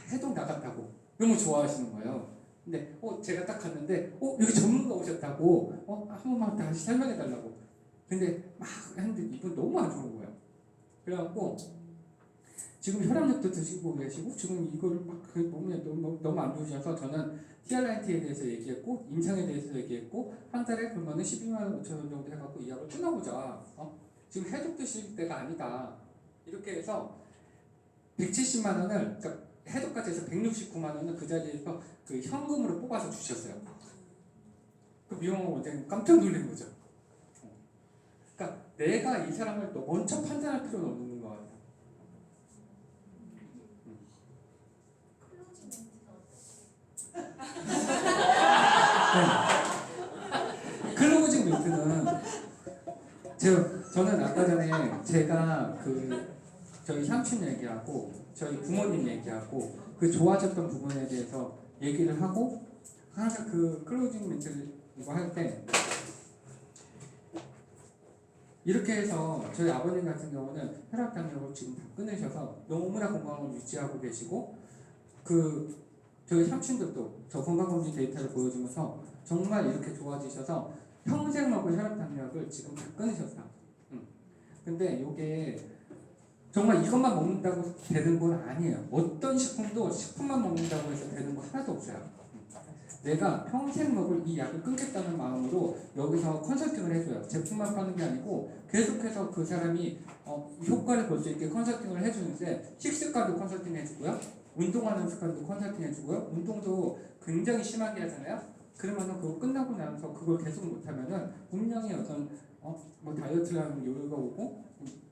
해독 나갔다고 너무 좋아하시는 거예요. 근데 제가 딱 갔는데 여기 전문가 오셨다고 한 번만 다시 설명해 달라고. 근데 막 했는데 이분 너무 안 좋은 거예요. 그래갖고 지금 혈압약도 드시고 계시고 지금 이거를 막 그 몸에 너무 안 좋으셔서 저는 티알라인티에 대해서 얘기했고 임상에 대해서 얘기했고 한 달에 그러면은 12만 5천 원 정도 해갖고 이 약을 끊어보자. 지금 해독 드실 때가 아니다. 이렇게 해서 170만 원을 그러니까 해독까지 해서 169만 원을 그 자리에서 그 현금으로 뽑아서 주셨어요. 그 미용원 원장님 깜짝 놀란 거죠. 그러니까 내가 이 사람을 먼저 판단할 필요는 없는 것 같아요. 클로징 멘트는 저는 아까 전에 제가 저희 삼촌 얘기하고 저희 부모님 얘기하고 그 좋아졌던 부분에 대해서 얘기를 하고 항상 그 클로징 멘트를 이거 할 때 이렇게 해서 저희 아버님 같은 경우는 혈압당력을 지금 다 끊으셔서 너무나 건강을 유지하고 계시고 저희 삼촌들도 저 건강검진 데이터를 보여주면서 정말 이렇게 좋아지셔서 평생 먹을 혈압당력을 지금 다 끊으셨어요. 근데 이게 정말 이것만 먹는다고 되는 건 아니에요. 어떤 식품도 식품만 먹는다고 해서 되는 거 하나도 없어요. 내가 평생 먹을 이 약을 끊겠다는 마음으로 여기서 컨설팅을 해줘요. 제품만 파는 게 아니고 계속해서 그 사람이 효과를 볼 수 있게 컨설팅을 해주는데 식습관도 컨설팅 해주고요. 운동하는 습관도 컨설팅 해주고요. 운동도 굉장히 심하게 하잖아요. 그러면은 그거 끝나고 나서 그걸 계속 못하면은 분명히 어떤 뭐 다이어트를 하는 요요가 오고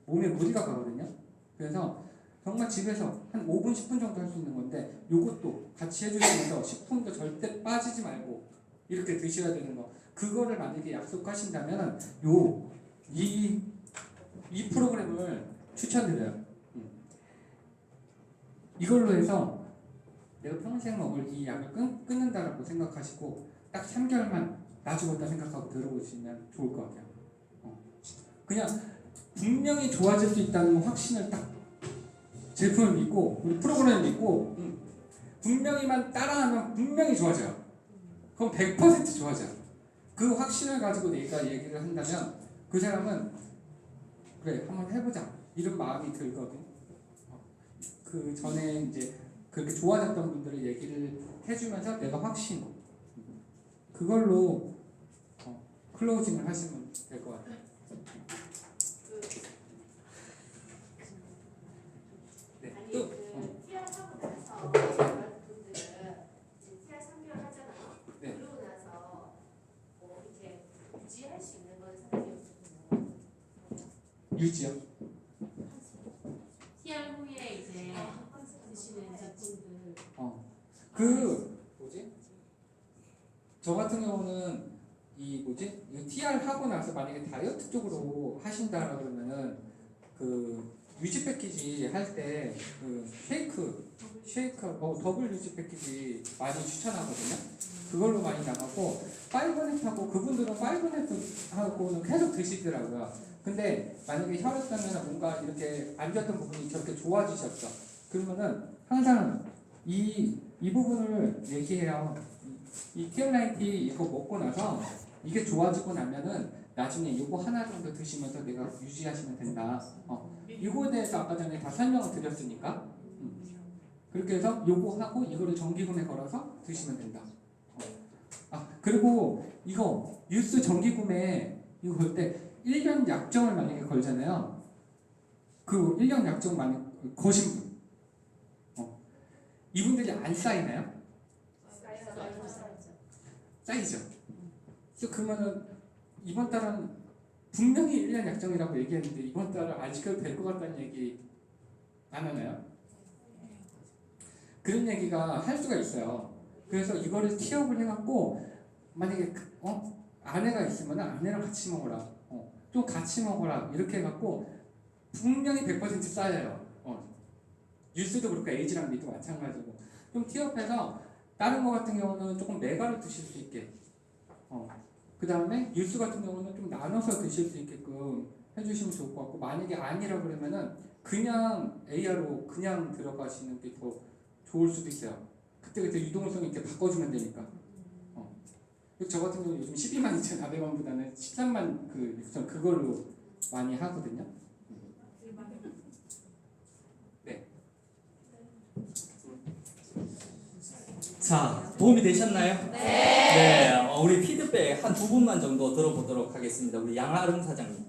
몸에 무리가 가거든요. 그래서 정말 집에서 한 5분, 10분 정도 할 수 있는 건데 요것도 같이 해주시면서 식품도 절대 빠지지 말고 이렇게 드셔야 되는 거. 그거를 만약에 약속하신다면 이 프로그램을 추천드려요. 이걸로 해서 내가 평생 먹을 이 약을 끊는다라고 생각하시고 딱 3개월만 나 죽었다 생각하고 들어보시면 좋을 것 같아요. 그냥 분명히 좋아질 수 있다는 확신을 딱 제품을 믿고 우리 프로그램을 믿고 분명히만 따라하면 분명히 좋아져요. 그럼 100% 좋아져요. 그 확신을 가지고 내가 얘기를 한다면 그 사람은 그래 한번 해보자 이런 마음이 들거든. 그 전에 이제 그렇게 좋아졌던 분들의 얘기를 해주면서 내가 확신 그걸로 클로징을 하시면 될 것 같아요. 네, 아니 또 그 TR 하고 나서 그런 분들은 이제 TR 3개월 하잖아요. 네. 그러고 나서 뭐 이렇게 유지할 수 있는 건 상관이 없거든요. 유지요. TR 후에 이제 드시는 제품들 그 뭐지? 저 같은 경우는 이 뭐지? 이 TR 하고 나서 만약에 다이어트 쪽으로 하신다 그러면은 그 유지 패키지 할 때 그 쉐이크 더블 유지 패키지 많이 추천하거든요. 그걸로 많이 나가고 파이브넷하고 그분들은 파이브넷하고는 계속 드시더라고요. 근데 만약에 혈액순환이나 뭔가 이렇게 안 좋았던 부분이 저렇게 좋아지셨어. 그러면은 항상 이 부분을 얘기해요. 이 TR90 이거 먹고 나서 이게 좋아지고 나면은 나중에 이거 하나 정도 드시면서 내가 유지하시면 된다. 이거에 대해서 아까 전에 다 설명을 드렸으니까 그렇게 해서 요거 하고 이거를 정기구매 걸어서 드시면 된다. 그리고 이거 뉴스 정기구매 이거 걸 때 1년 약정을 만약에 걸잖아요. 그 1년 약정 만약 거신 분 이분들이 안 쌓이나요? 쌓이죠. 그래서 그러면은 이번 달은 분명히 1년 약정이라고 얘기했는데 이번 달은 안 지켜도 될 것 같다는 얘기 안 하나요? 그런 얘기가 할 수가 있어요. 그래서 이거를 티업을 해갖고 만약에 아내가 있으면 아내랑 같이 먹어라, 또 같이 먹어라 이렇게 해갖고 분명히 100% 쌓여요. 뉴스도 그렇고 에이지랑 미도 마찬가지고 좀 티업해서 다른 거 같은 경우는 조금 메가로 드실 수 있게 그 다음에 뉴스 같은 경우는 좀 나눠서 드실 수 있게끔 해주시면 좋을 것 같고 만약에 아니라 그러면은 그냥 AR로 그냥 들어가시는 게 더 좋을 수도 있어요. 그때 유동성 있게 바꿔주면 되니까. 저 같은 경우 요즘 12만 2,400원보다는 13만 그 육성 그걸로 많이 하거든요. 네. 자, 도움이 되셨나요? 네. 우리 피드백 한 두 분만 정도 들어보도록 하겠습니다. 우리 양아름 사장님.